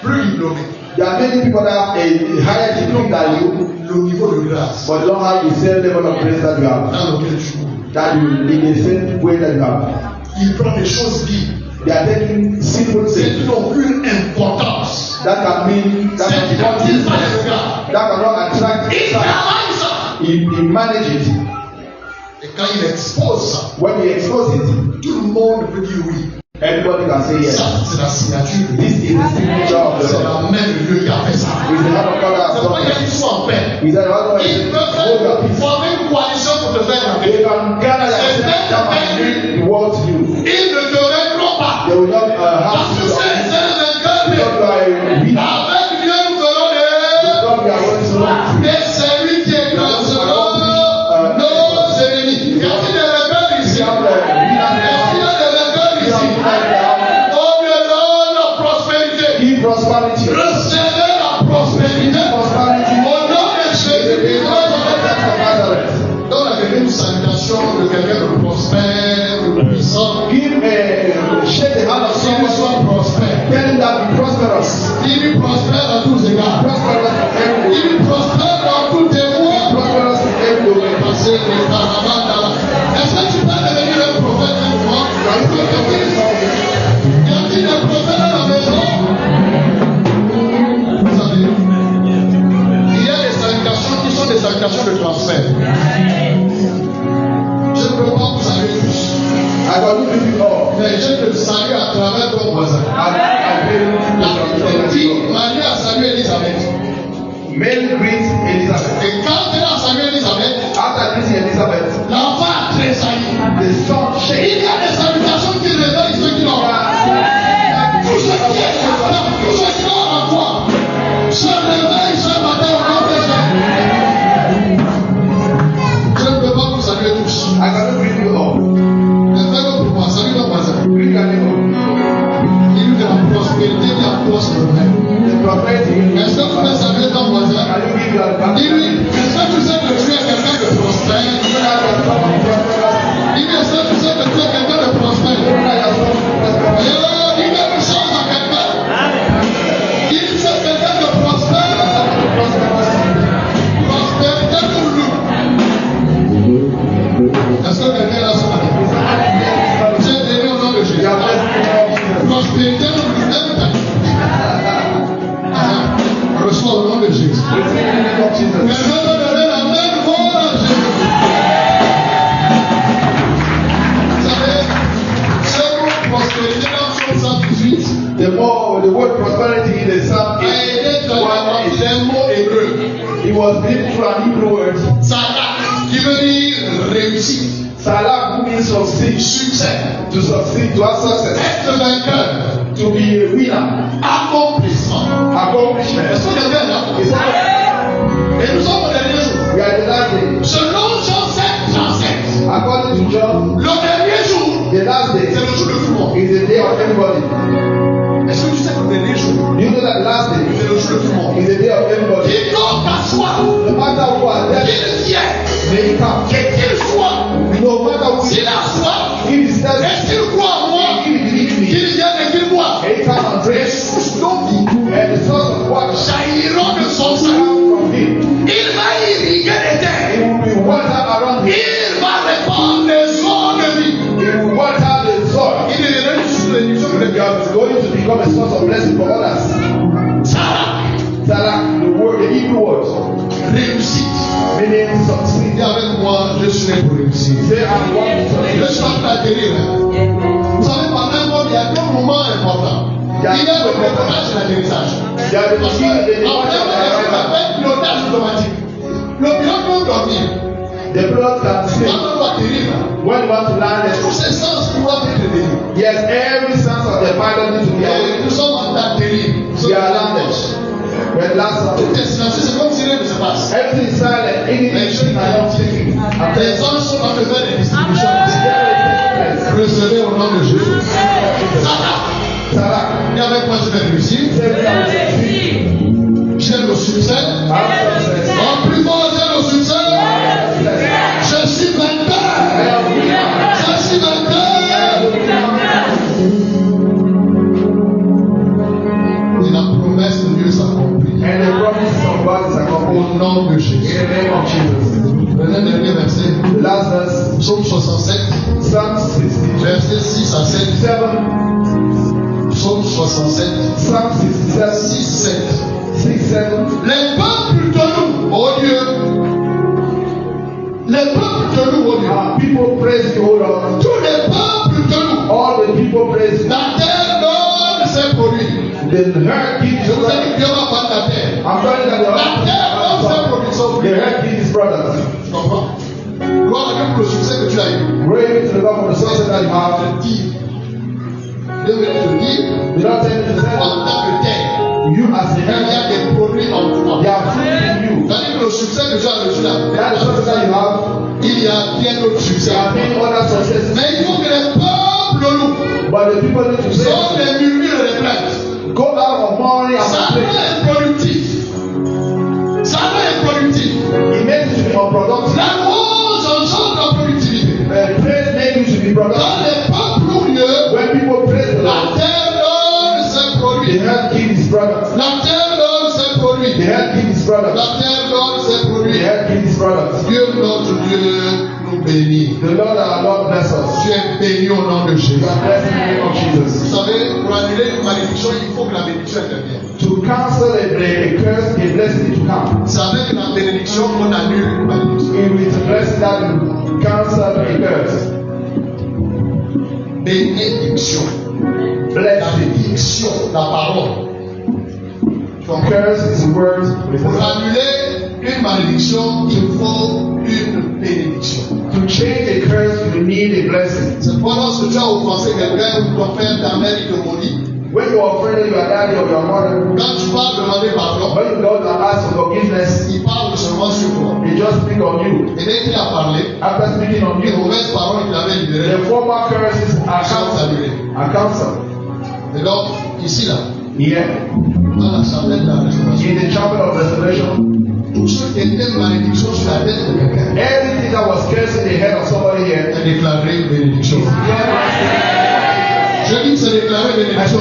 plus diplômés. There are many people that have a higher degree than you, le niveau de grâce, but don't have the same level of grace that you have. Dans lequel tu joues. That you in the same way that you have. Ils prennent des choses vives. They are taking simple things. Qui n'ont aucune importance. That can mean that cannot attract. He manages it. Et quand il expose ça, when he exposes it, tout le monde peut dire oui. Everybody can say yes. Ça, c'est la signature. This is the signature of the Lord. C'est la main de Dieu qui a fait ça. It's the hand of God that has done it. Ils sont en paix. He said, ils peuvent former une coalition pour te faire la paix. They can gather themselves and bring the world to you. Ils ne te règleront pas. They will not have to. Avec Dieu, nous ferons des celui qui écrasera nos ennemis. Y a-t-il des rebelles ici? Y a-t-il des rebelles ici? Oh, Dieu donne la prospérité. Prosperity. Recevez la prospérité. Au nom de Jésus. Donne à quelqu'un une salutation de quelqu'un de prospère, de puissant. Shake the hand of someone who is prospère. Tell him that be prosperous. Il prospère à tous égards. Il prospère dans tous tes voies. Est-ce que tu peux devenir un prophète un moment? Y a-t-il un prophète à la maison? Vous savez, il y a des salutations qui sont des salutations de transfert. Je ne peux pas vous saluer tous. Mais je te salue à travers ton voisin. Marie a salué Elisabeth. Mary greets Elizabeth. Et quand elle a salué Elisabeth, after greeting Elizabeth, l'enfant a tressailli. The son shake. Il y a des salutations qui réveillent ceux qui l'ont. Tous ceux qui est capable, tous ceux qui l'ont en toi, se réveillent ce matin au nom de Jésus. Je ne peux pas vous saluer tous. I cannot greet you all. Mais fais-le pour moi, salue ton voisin. Greet your neighbor. Il y a la prospérité qui approche le même. The prosperity. Est-ce que tu peux saluer ton voisin? Can you give your Dis-lui, est-ce que tu sais que tu es quelqu'un de prospère? Dis-lui, est-ce que tu sais que tu es quelqu'un de prospère? Dis quelque chose à quelqu'un. Dis-lui, tu es quelqu'un de prospère. Prospérité pour nous. Est-ce que quelqu'un est là ce matin? J'ai béni au nom de Jésus. Prospérité pour nous. Reçois au nom de Jésus. Maintenant, donnez la même voix à Jésus. Vous savez, ce mot prospérité dans Psaume 118, the word prosperity in the Psalm a été traduit d'un mot hébreu. it was written through an Hebrew word. Salah, qui veut dire réussite. Salah means succeed, Succès. to succeed, to have success, Être vainqueur. to be a winner, Accomplissement. accomplishment. Est-ce qu'on est bien là? It's not, Et nous sommes au dernier jour. we are the last day. Selon Jean 7, According to John, le dernier jour, the last day c'est le jour de tout le monde. is the day of everybody. Est-ce que tu sais que le dernier jour, You know that the last day c'est le jour de tout le monde? is the day of everybody. Quiconque assoit, No matter what, that qu'il vienne, may come. qu'il soit, No matter who s'il assoit, if it's that, est-ce qu'il croit en moi, if he believes me, qu'il vienne et qu'il boit. may come and Les drink. sources d'eau vive And the source of water shall jailliront de son sein. come from him. Il va irriguer les It terres. will be water around him. Il va répandre les eaux de vie. It will water the soil. Il est une source de bénédiction pour les You are going to become a source of blessing for others. Sarah, Salah, the word, the Hebrew word, réussite. meaning succeed. Dis avec moi, je suis né pour réussir. Say, I want to Je succeed. suis en train d'atterrir. Vous savez, pendant un monde, il y a deux moments importants. Il y a le décollage et l'atterrissage. There are the Parce que beginning, the en departure, fait, and the on arrival. appelle pilotage automatique. Le pilote peut dormir. The blood can Quand speak. on doit atterrir, When you want to land, tous ces sens doivent être déliés. yes, every sense of the pilot needs to be Et awake. nous sommes en train d'atterrir. Nous We are sommes en landed. train When last Tout est silencieux, c'est comme si rien ne se passe. everything is silent, anything are not speaking. Les hommes sont en train de faire des distributions. Recevez au nom de Jésus. Sarah, Salah, et avec moi je vais réussir. say, we are succeed. J'ai le succès. Have success. En plus fort, j'ai le succès. Je suis vainqueur. Je suis vainqueur. Et la promesse de Dieu s'accomplit. And the promises of God is Au accomplished nom de in Jésus. the name of Jesus. Prenez le dernier verset. The last verse, Psaume 67, Psalm 67, verset 6 à 7. Psaume 67, Psalm 67, 6, 7. 6, 7. Les peuples de nous, oh Dieu. Les peuples de nous, oh Dieu. People praise you, O Lord. Tous les peuples de nous. All the people praise you. La terre donne ses produits. The earth gives Je vous ai products. dit, Dieu va prendre la terre. I'm telling you that La terre donne ses the produits. the earth gives products. Tu comprends? Gloire à Dieu pour le succès que tu as eu. Glory be to the God for the success that you have. Dire. Dieu veut te dire, The Lord said to en say, tant que terre, you as the il y earth, a des produits en toi. there are fruit in you. C'est-à-dire que le succès que tu as reçu là, That the success that you have, il y a bien d'autres succès. there are many other successes. Mais il faut que les peuples de nous But the people need to sont say, des murmures et des plaintes. go out of mourning and Ça complain. doit être productif. Ça doit être productif. It makes you to be unproductive. La louange engendre la productivité. Praise makes you to be Dans productive. les peuples glorieux, When people praise the la Lord, terre donne ses the produits. earth gives its products. La terre donne ses produits. The earth gives its La products. terre donne ses The produits. earth gives its products. Dieu, notre Dieu, nous bénit. The Lord our Lord bless us. Tu es béni au nom de Jésus. You are blessed in the name of Vous Jesus. savez, pour annuler une malédiction, il faut que la bénédiction intervienne. To cancel a curse, a blessing to come. C'est avec la bénédiction qu'on annule une malédiction. It is a blessing that will cancel a curse. Bénédiction. La Blessing. bénédiction, la parole. Tu comprends? Curse is a word. Pour annuler une malédiction, il faut une bénédiction. To change a curse, you need a blessing. C'est pourquoi lorsque tu as offensé quelqu'un ou ton père, ta mère, il te maudit. When you are offended your daddy or your mother, Quand tu vas demander pardon, when you go and ask for forgiveness, il parle seulement sur toi. they just speak on you. Et dès qu'il a parlé, After speaking on les you, mauvaises paroles qu'il avait libérées the former curses are sont cancelled. annulées. Are cancelled. Et donc, ici là, Here, dans la chapelle de la restauration, in the chapel of restoration, tout ce qui était malédiction sur la tête de quelqu'un, everything that was cursing the head of somebody here, est déclaré bénédiction. Je dis que c'est déclaré bénédiction.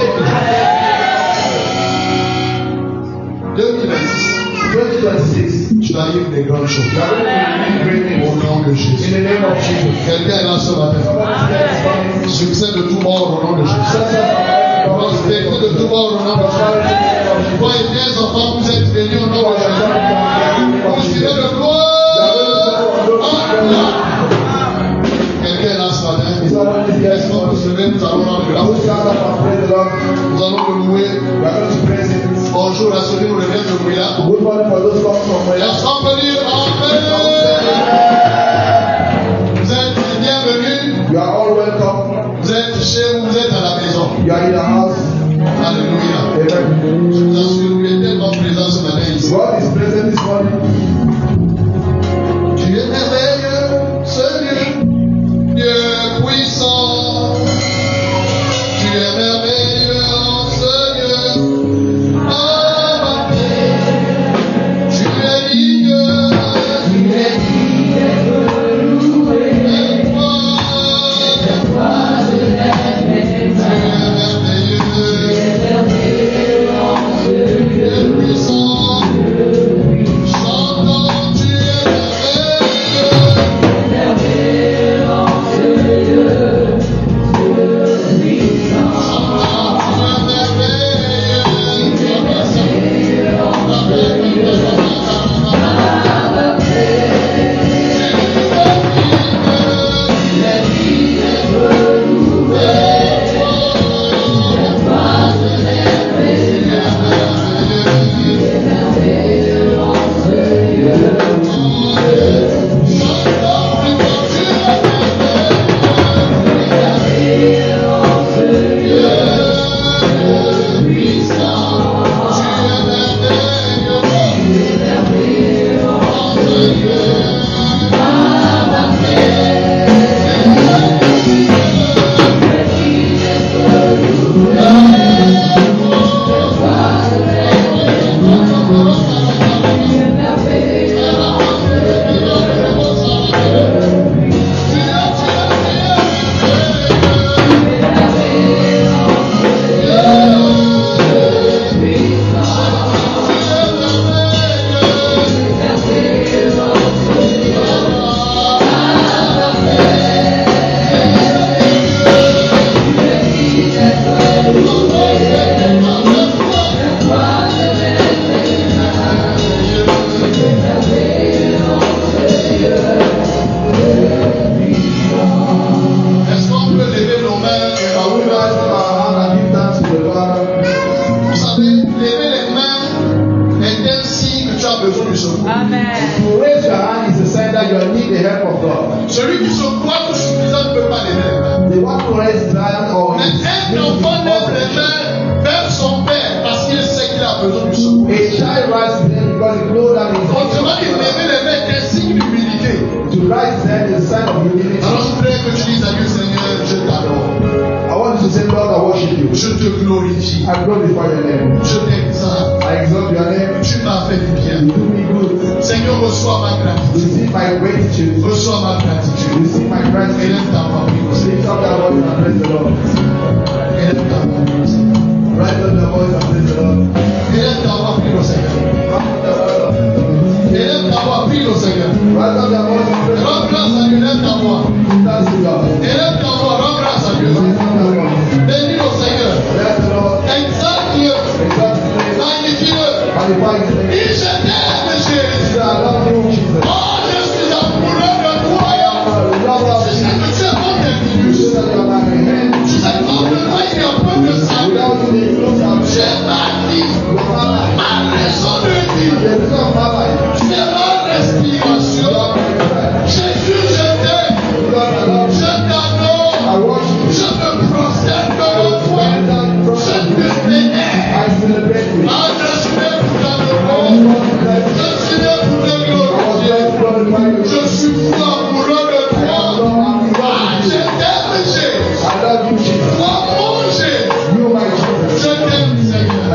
2026, tu arrives des grandes choses. Au nom de Jésus. In the name of Jesus. Quelqu'un est là ce matin. Succès de tout mort au nom de Jésus. Prospérité de tout mort au nom de Jésus. Toi et tes enfants, vous êtes bénis au nom de Jésus. Vous tirez de gloire. Quelqu'un est là ce matin. Est-ce qu'on peut se lever? Nous allons rendre grâce. Nous allons le louer. Bonjour à celui qui nous revient de Mouila. Est-ce qu'on peut dire Amen? Vous êtes bienvenus. You are all welcome. Vous êtes chez vous, vous êtes à la maison. You are in the house. Alléluia. Amen. Je vous assure, il est tellement présent ce matin ici. God is present this morning. Tu es merveilleux, Seigneur, Dieu puissant. Tu es merveilleux, Seigneur. Tu es digne. Tu es digne de louer. Et toi de l'aimer. Tu es merveilleux, Dieu puissant. Chantons, tu es I love you, Jesus. Moi, manger. You, my Jesus. Je t'aime, Seigneur.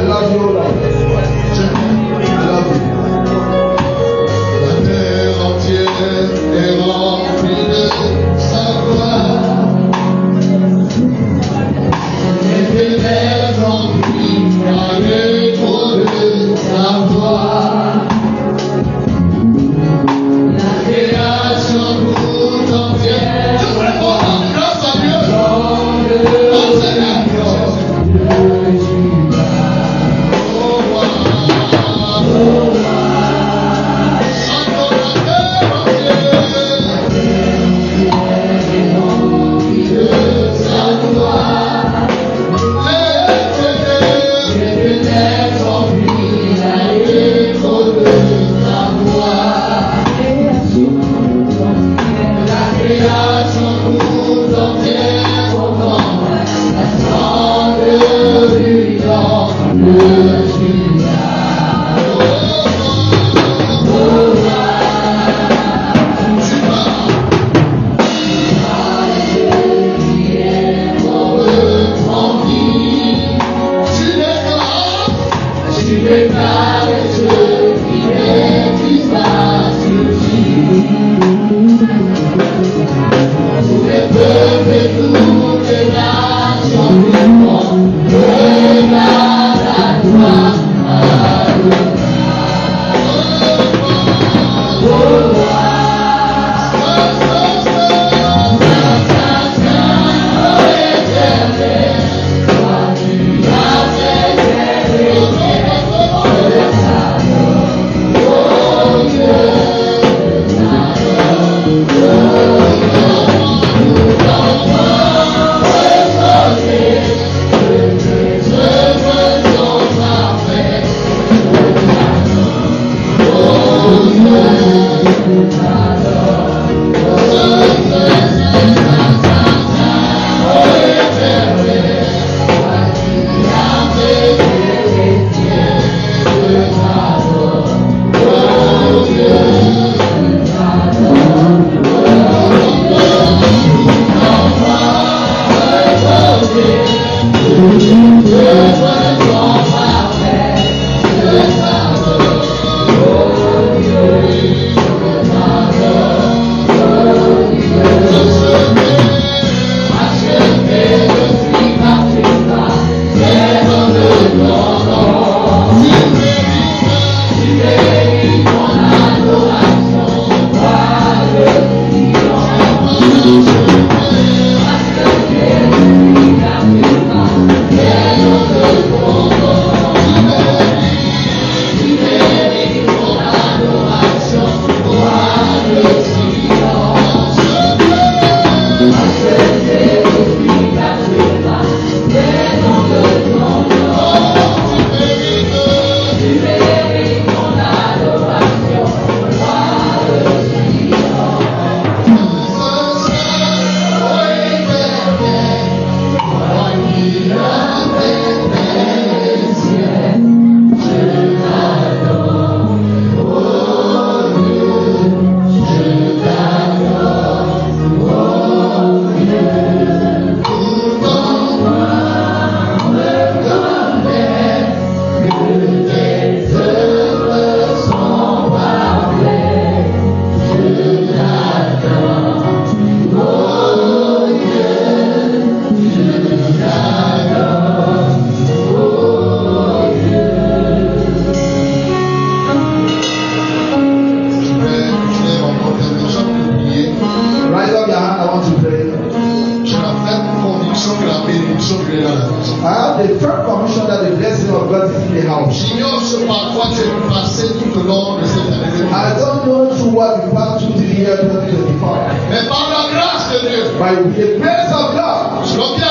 est dans la maison. I have the firm conviction that the blessing of God is in the house. J'ignore ce par quoi tu es passé tout au long de cette année. I don't know through what you passed through the year 2025. Mais par la grâce de Dieu, By the grace of God, selon qui a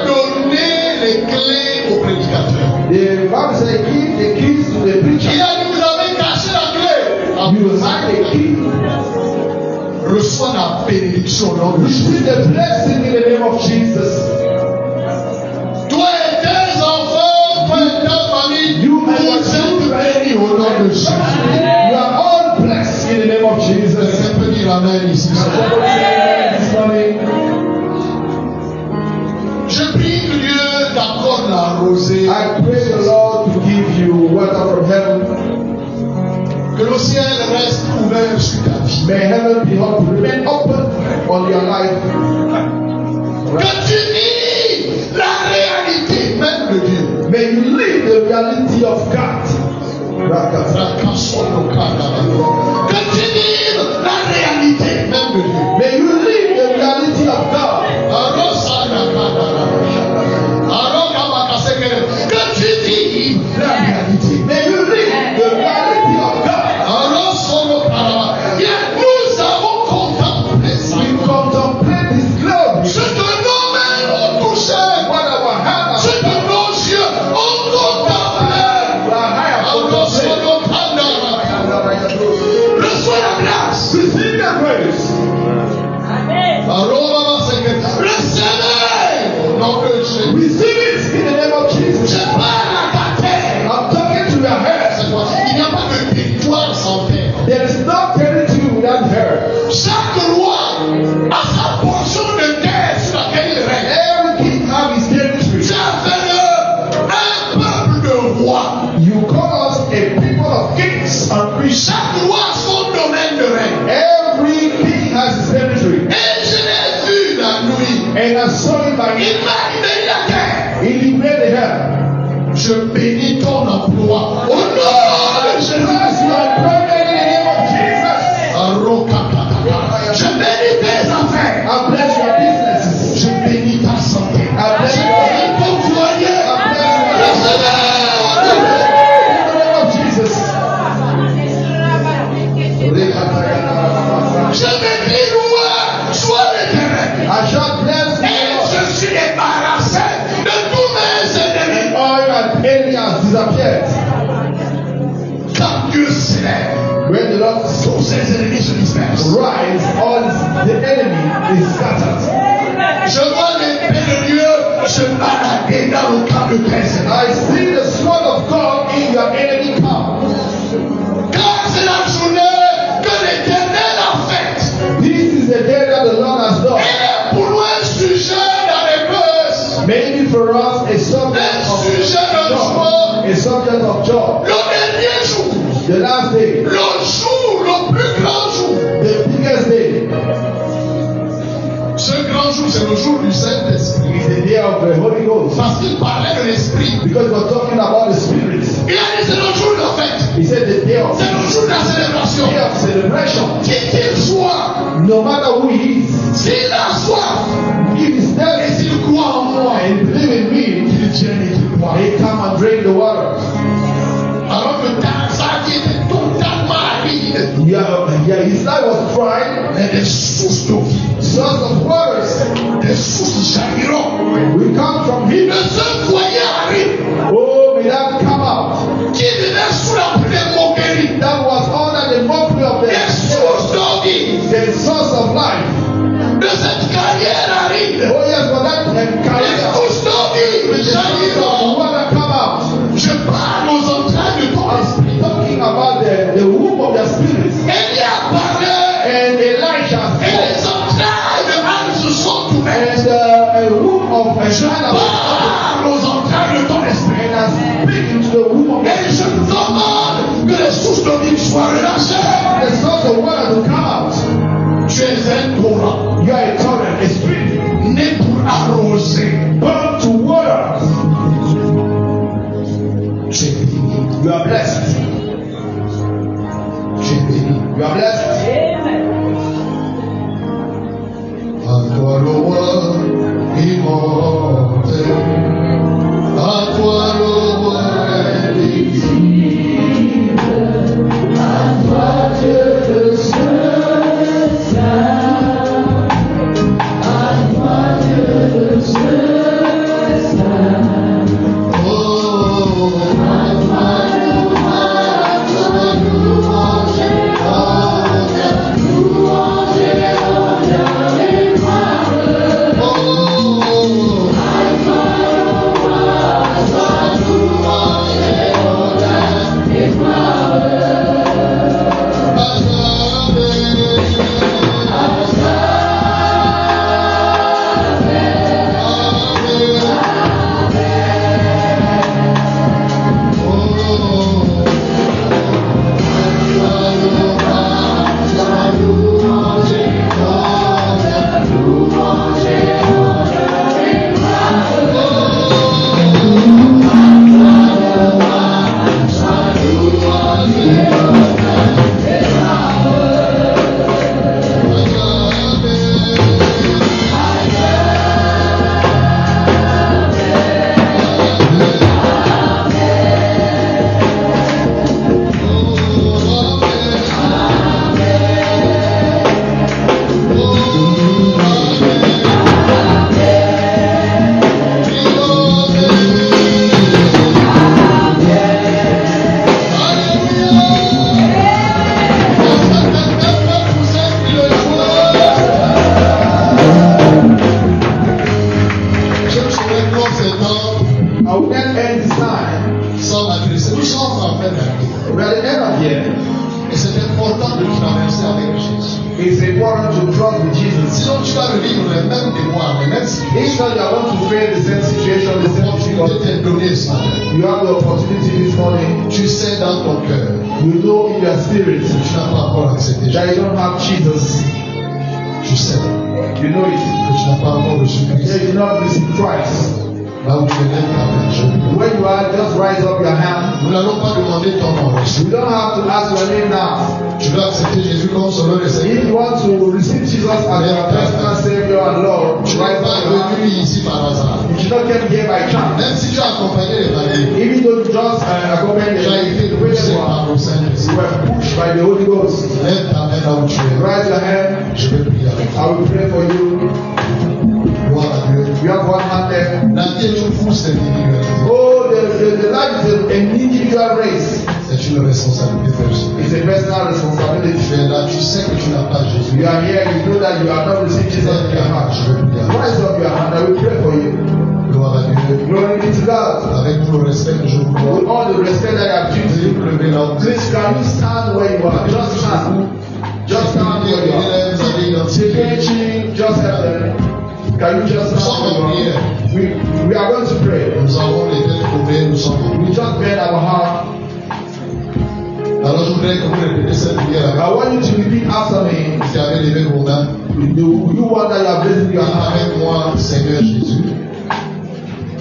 donné les clés au prédicateur. the Bible says, give the keys to the preacher. Il a dit, vous avez caché la clé. You have the key. Reçois la bénédiction au nom de Jésus. Receive the blessing in the name of Jesus. Toi et tes enfants, toi et ta famille, You and your vous êtes children, bénis au nom de Jésus. you are all blessed in the name of Jesus. Quelqu'un peut dire Amen ici. Somebody say amen this morning. Je prie que Dieu t'accorde la rosée. I pray the Lord to give you water from heaven. Que le ciel reste ouvert sur ta vie. May heaven be open, remain open on your life. Que tu vis la réalité même de Dieu. May you live the reality of God. Que tu vives la réalité même de Dieu. May you live the reality of God. Que tu vives La réalité. May you live the reality of God. Nous avons contemplé ça. We contemplate His glory. Ce que nos mains ont touché, What our hands ce have que nos yeux ont contemplé. Reçois la grâce. receive the grace. Recevez au nom de Jésus. Receive it in the name of Jesus. Je parle à ta terre. I'm talking to your head. Il n'y a pas de territoire sans terre. There is no territory without her. Chaque roi a sa portion de terre sur laquelle il règne. Every king has his territory. Tu as fait un peuple de rois. You call us a people of kings and priests. Chaque roi a son domaine de règne. Every king has his territory. Et je l'ai vu la nuit. And I saw it by Il m'a libéré la terre. he liberated her. Je bénis ton emploi. Au nom de Jésus. You are pregnant in the name of Jesus. Je bénis tes affaires. I bless your businesses. Je bénis ta santé. I bless Je your bénis ton foyer. I bless your in the name of Jesus. Je bénis roi, sois l'éternel. I shall bless Et je suis débarrassé de tous mes ennemis. and all my enemies disappeared. Quand Dieu s'élève, When the Lord tous ses ennemis se dispersent. rise, all the enemy is scattered. Je vois l'épée de Dieu se balader dans le camp de tes ennemis. I see the sword of God in your enemy camp. Car c'est la journée que l'Éternel a faite. This is the day that the Lord has done. Elle est pour nous un sujet d'allégresse. Maybe for us a subject of joy. A subject of joy. Le dernier jour, The last day. le jour, le plus grand jour. The biggest day Ce grand jour, c'est le jour du Saint-Esprit. is the day of the Holy Ghost. Parce qu'il parlait de l'Esprit. Because we're talking about the Spirit. Il a dit c'est le jour de la fête. He said the day of C'est le jour de la célébration. celebration. Qui qu'il soit, No matter who he is, s'il a soif if he's et thirsty s'il croit en moi, and believe in me, qu'il vienne et qu'il boive. he come and drink the water. Alors que sa vie était totalement aride. Yeah, his life was dry. Mais des sources d'eau vie, Source of waters des sources jailliront. will come from him. De ce foyer aride Oh, may that come out. qui vivait sous la pleine moquerie. That was under the mockery of Des sources d'eau vie, the source of life. de cette carrière aride. Oh yes, for that Des carrier. sources d'eau vie jailliront. Water come out. Je parle aux entrailles de ton esprit. Talking about the womb of the spirit. Élie a parlé And Elijah et les entrailles de Anne se sont ouvertes. and a womb of Elijah. Parle aux entrailles de ton esprit. And I speak into the womb of Et je demande que les sources de vie soient relâchées. the source of water to come out. Tu es un torrent You are a torrent, a spirit, né pour arroser. born to water. Tu es béni. You are blessed. Tu es béni. You are blessed. À toi le roi immortel. important de traverser avec Jésus. It's important to trust with Jesus. Sinon, tu vas revivre les mêmes déboires, les mêmes situations. Each time you are going to face the same situation, the same L'opportunité t'est donnée ce matin. you have the opportunity this morning. Tu sais dans ton cœur You know in your spirit que tu n'as pas encore accepté that Jésus. you don't have Jesus. Tu sais You know it. que tu n'as pas encore reçu That Christ. you not receive Christ. Là où tu es, lève ta main. Je prie. Where you are, just rise up your hand. Nous n'allons pas demander ton nom. You don't have to ask your name now. Tu dois accepter Jésus comme sauveur et If Seigneur. you want to receive Jesus as your personal Savior and Lord, Tu rise n'es pas up your hand. venu ici par hasard. You should not get here by chance. Même si tu as accompagné les mariés, Even though you just accompany tu as été the poussé way par le Saint-Esprit. you were pushed by the Holy Ghost. Lève ta main là où tu es. Raise your hand. Je vais prier avec toi. I will pray for you. Gloire à Dieu. You have one hand there. La vie est une course d'individualité. Oh, the life is an individual race. C'est une responsabilité personnelle. It's a personal responsibility. Tu es là, tu sais que tu n'as pas Jésus. You are here, you know that you are not receiving Jesus in your heart. Je vais prier avec toi. Rise up your hand. I will pray for you. Gloire à Dieu. Glory be to God. Avec tout le respect que je vous With dois, all the respect that I have due to veuillez you, vous lever là où vous êtes. please can you stand where you are? Just stand. Just stand where you are. Vous avez identifié. Sekechi, just help them. Can you just stand where you are? We are going to pray. Nous avons les têtes courbées, nous sommes en We just bend our heart. Alors je voudrais que vous répétez cette prière avec I want you to repeat after me. vous qui avez levé vos mains. You want that you have raised your hand. Avec moi, Seigneur Jésus.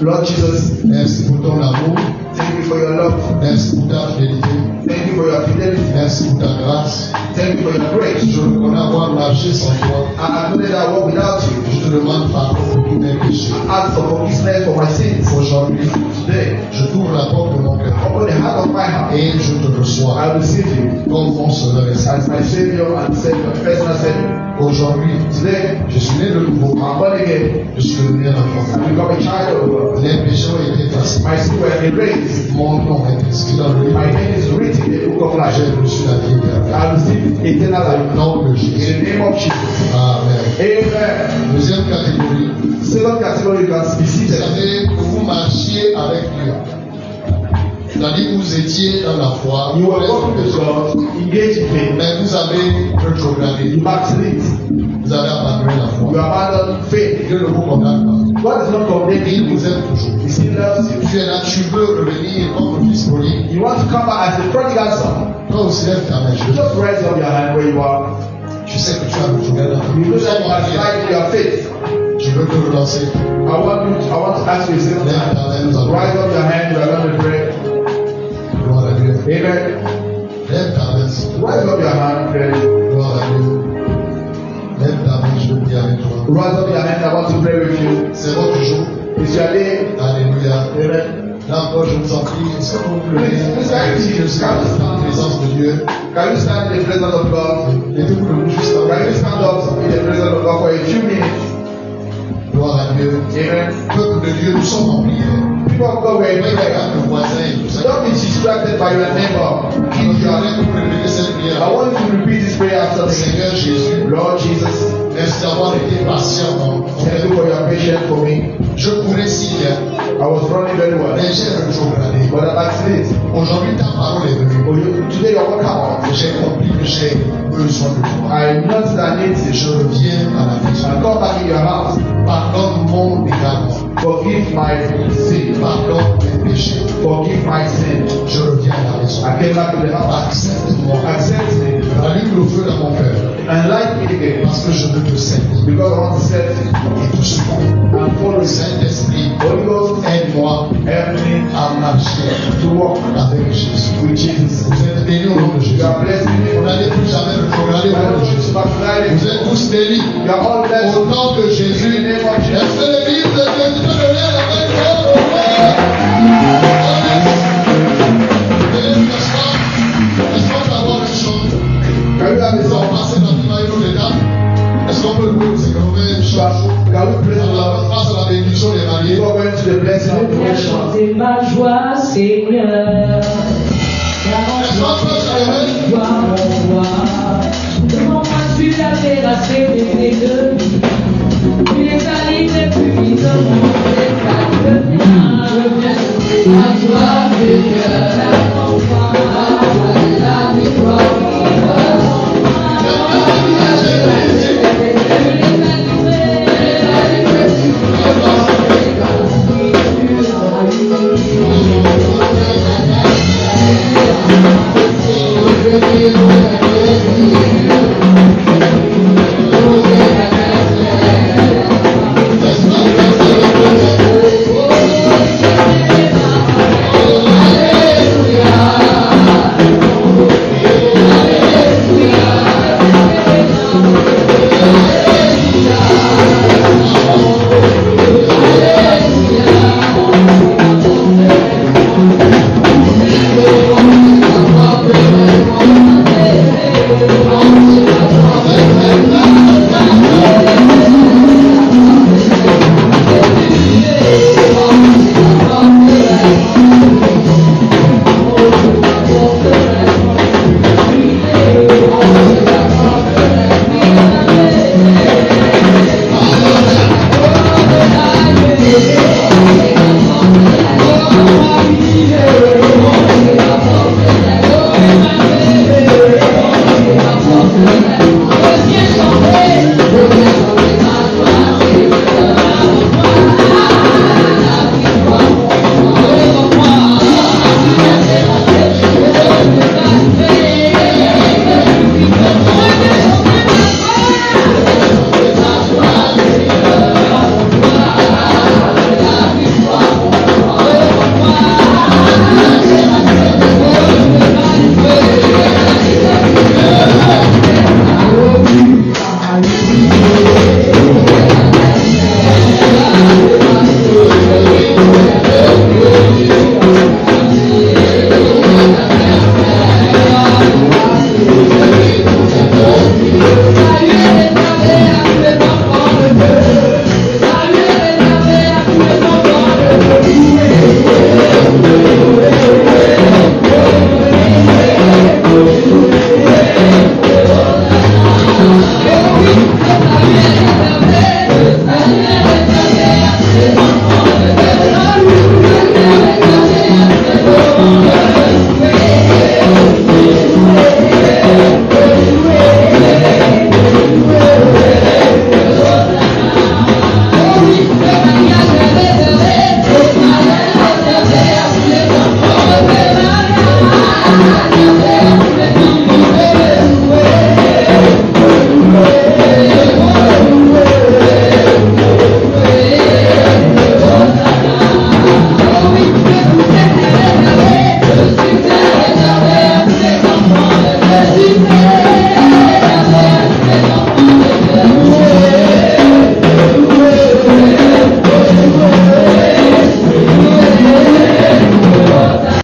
Lord Jesus, Merci pour ton amour. thank you for your love. Merci pour ta fidélité. Thank you for your fidelity. Merci pour ta grâce. Thank you for your grace. Je reconnais avoir marché sans toi. I acknowledge that I walk without you. Je te demande pardon pour tous mes péchés. I ask for forgiveness for my sins. Aujourd'hui, Today, je t'ouvre la porte de mon cœur open the heart of my heart. et je te reçois I receive you comme mon sauveur et Seigneur. as my Savior and Savior, personal Savior. Aujourd'hui, Today, je suis né de nouveau. I'm born again. Je suis devenu un enfant. I become a child of God. Les péchés ont été effacés. My sins were erased. Mon nom est inscrit dans le livre. My name is written in the book of life. J'ai reçu la vie éternelle. I receive eternal Au life. nom de In Jésus. the name of Jesus. Amen. Amen. Deuxième catégorie. Second category, you can be Vous seated. savez que vous marchiez avec Dieu. C'est-à-dire que vous étiez dans la foi, You vous were êtes walking with péché. God, engaged in faith. Mais vous avez rétrogradé. You backslid. Vous avez abandonné la You foi. abandoned faith. Dieu ne vous condamne pas. God is not condemning Il you. vous aime toujours. He still loves you. Tu es là, tu veux revenir comme le fils prodigue. You want to come back as the prodigal son. Toi aussi, lève ta main. Je Just raise up your hand where you are. Tu sais que tu as rétrogradé dans ta You know that you foi. must slide in your faith. Je veux te relancer. I want to ask you a simple Lève time. ta main, nous allons. Rise up your hand. We are going to pray. Gloire à Dieu. Amen. Lève ta main. Rise up your hand. Pray. Gloire à Dieu. Lève ta main, je veux prier avec toi. Rise up your hand. I want to pray with you. C'est votre jour. It's your day. Alléluia. Amen. Là encore, je vous en prie, est-ce que vous pouvez Please, je suis dans la présence de Dieu. Can you stand in the presence of God? Mettez-vous debout juste avant. Can you stand up in the presence of God for a few minutes? Gloire à Dieu. Amen. Peuple de Dieu, nous sommes en prière. People of God were in Mais prayer. regarde le voisin et tout ça. Don't be distracted by your neighbor. Je voudrais que vous répétez cette prière. I want you to repeat this prayer after me. Seigneur Jésus, Lord Jesus, merci d'avoir été patient thank you for your patience for me. Je courais si bien, I was running very well, mais j'ai rétrogradé. but I backslid. Aujourd'hui, ta parole est venue. Today your word come out. J'ai compris que j'ai besoin de toi. I noticed that Et need je reviens à la maison. I come back in your house. Pardonne mon égarement. Forgive my sin. Pardonne mes péchés. Forgive my sin. Je reviens à la maison. I came back to the house. Accepte-moi. Accept me Allume le feu dans mon cœur. and light me again Parce que je veux te servir. because I want to serve you Et te suivre. and follow you. Saint-Esprit, Holy Ghost, aide-moi help me à marcher to walk avec Jésus. with Jesus. Vous êtes bénis au nom de Jésus. You are blessed in Vous me. n'allez plus jamais rétrograder au nom de Jésus. Vous êtes tous bénis. You are all blessed Au nom de in the Jésus. name of Jesus. Est-ce que l'église de Dieu peut donner la main de Dieu? Laisse-moi savoir une chose. Can you have a Nous allons song? passer dans le d'état. Est-ce qu'on peut louer le Seigneur? On fait une chose. Can we praise the Lord? Face à la bénédiction des mariés. Before going to the blessing of the Viens worship. chanter ma joie, Seigneur. Car en toi, c'est la victoire, mon roi. Devant moi, tu l'as terrassé des ennemis. Tu les as livrés puissamment, les as devenus. Reviens chanter ma joie, Seigneur. Car en toi, c'est la victoire, mon roi. Je viens chanter.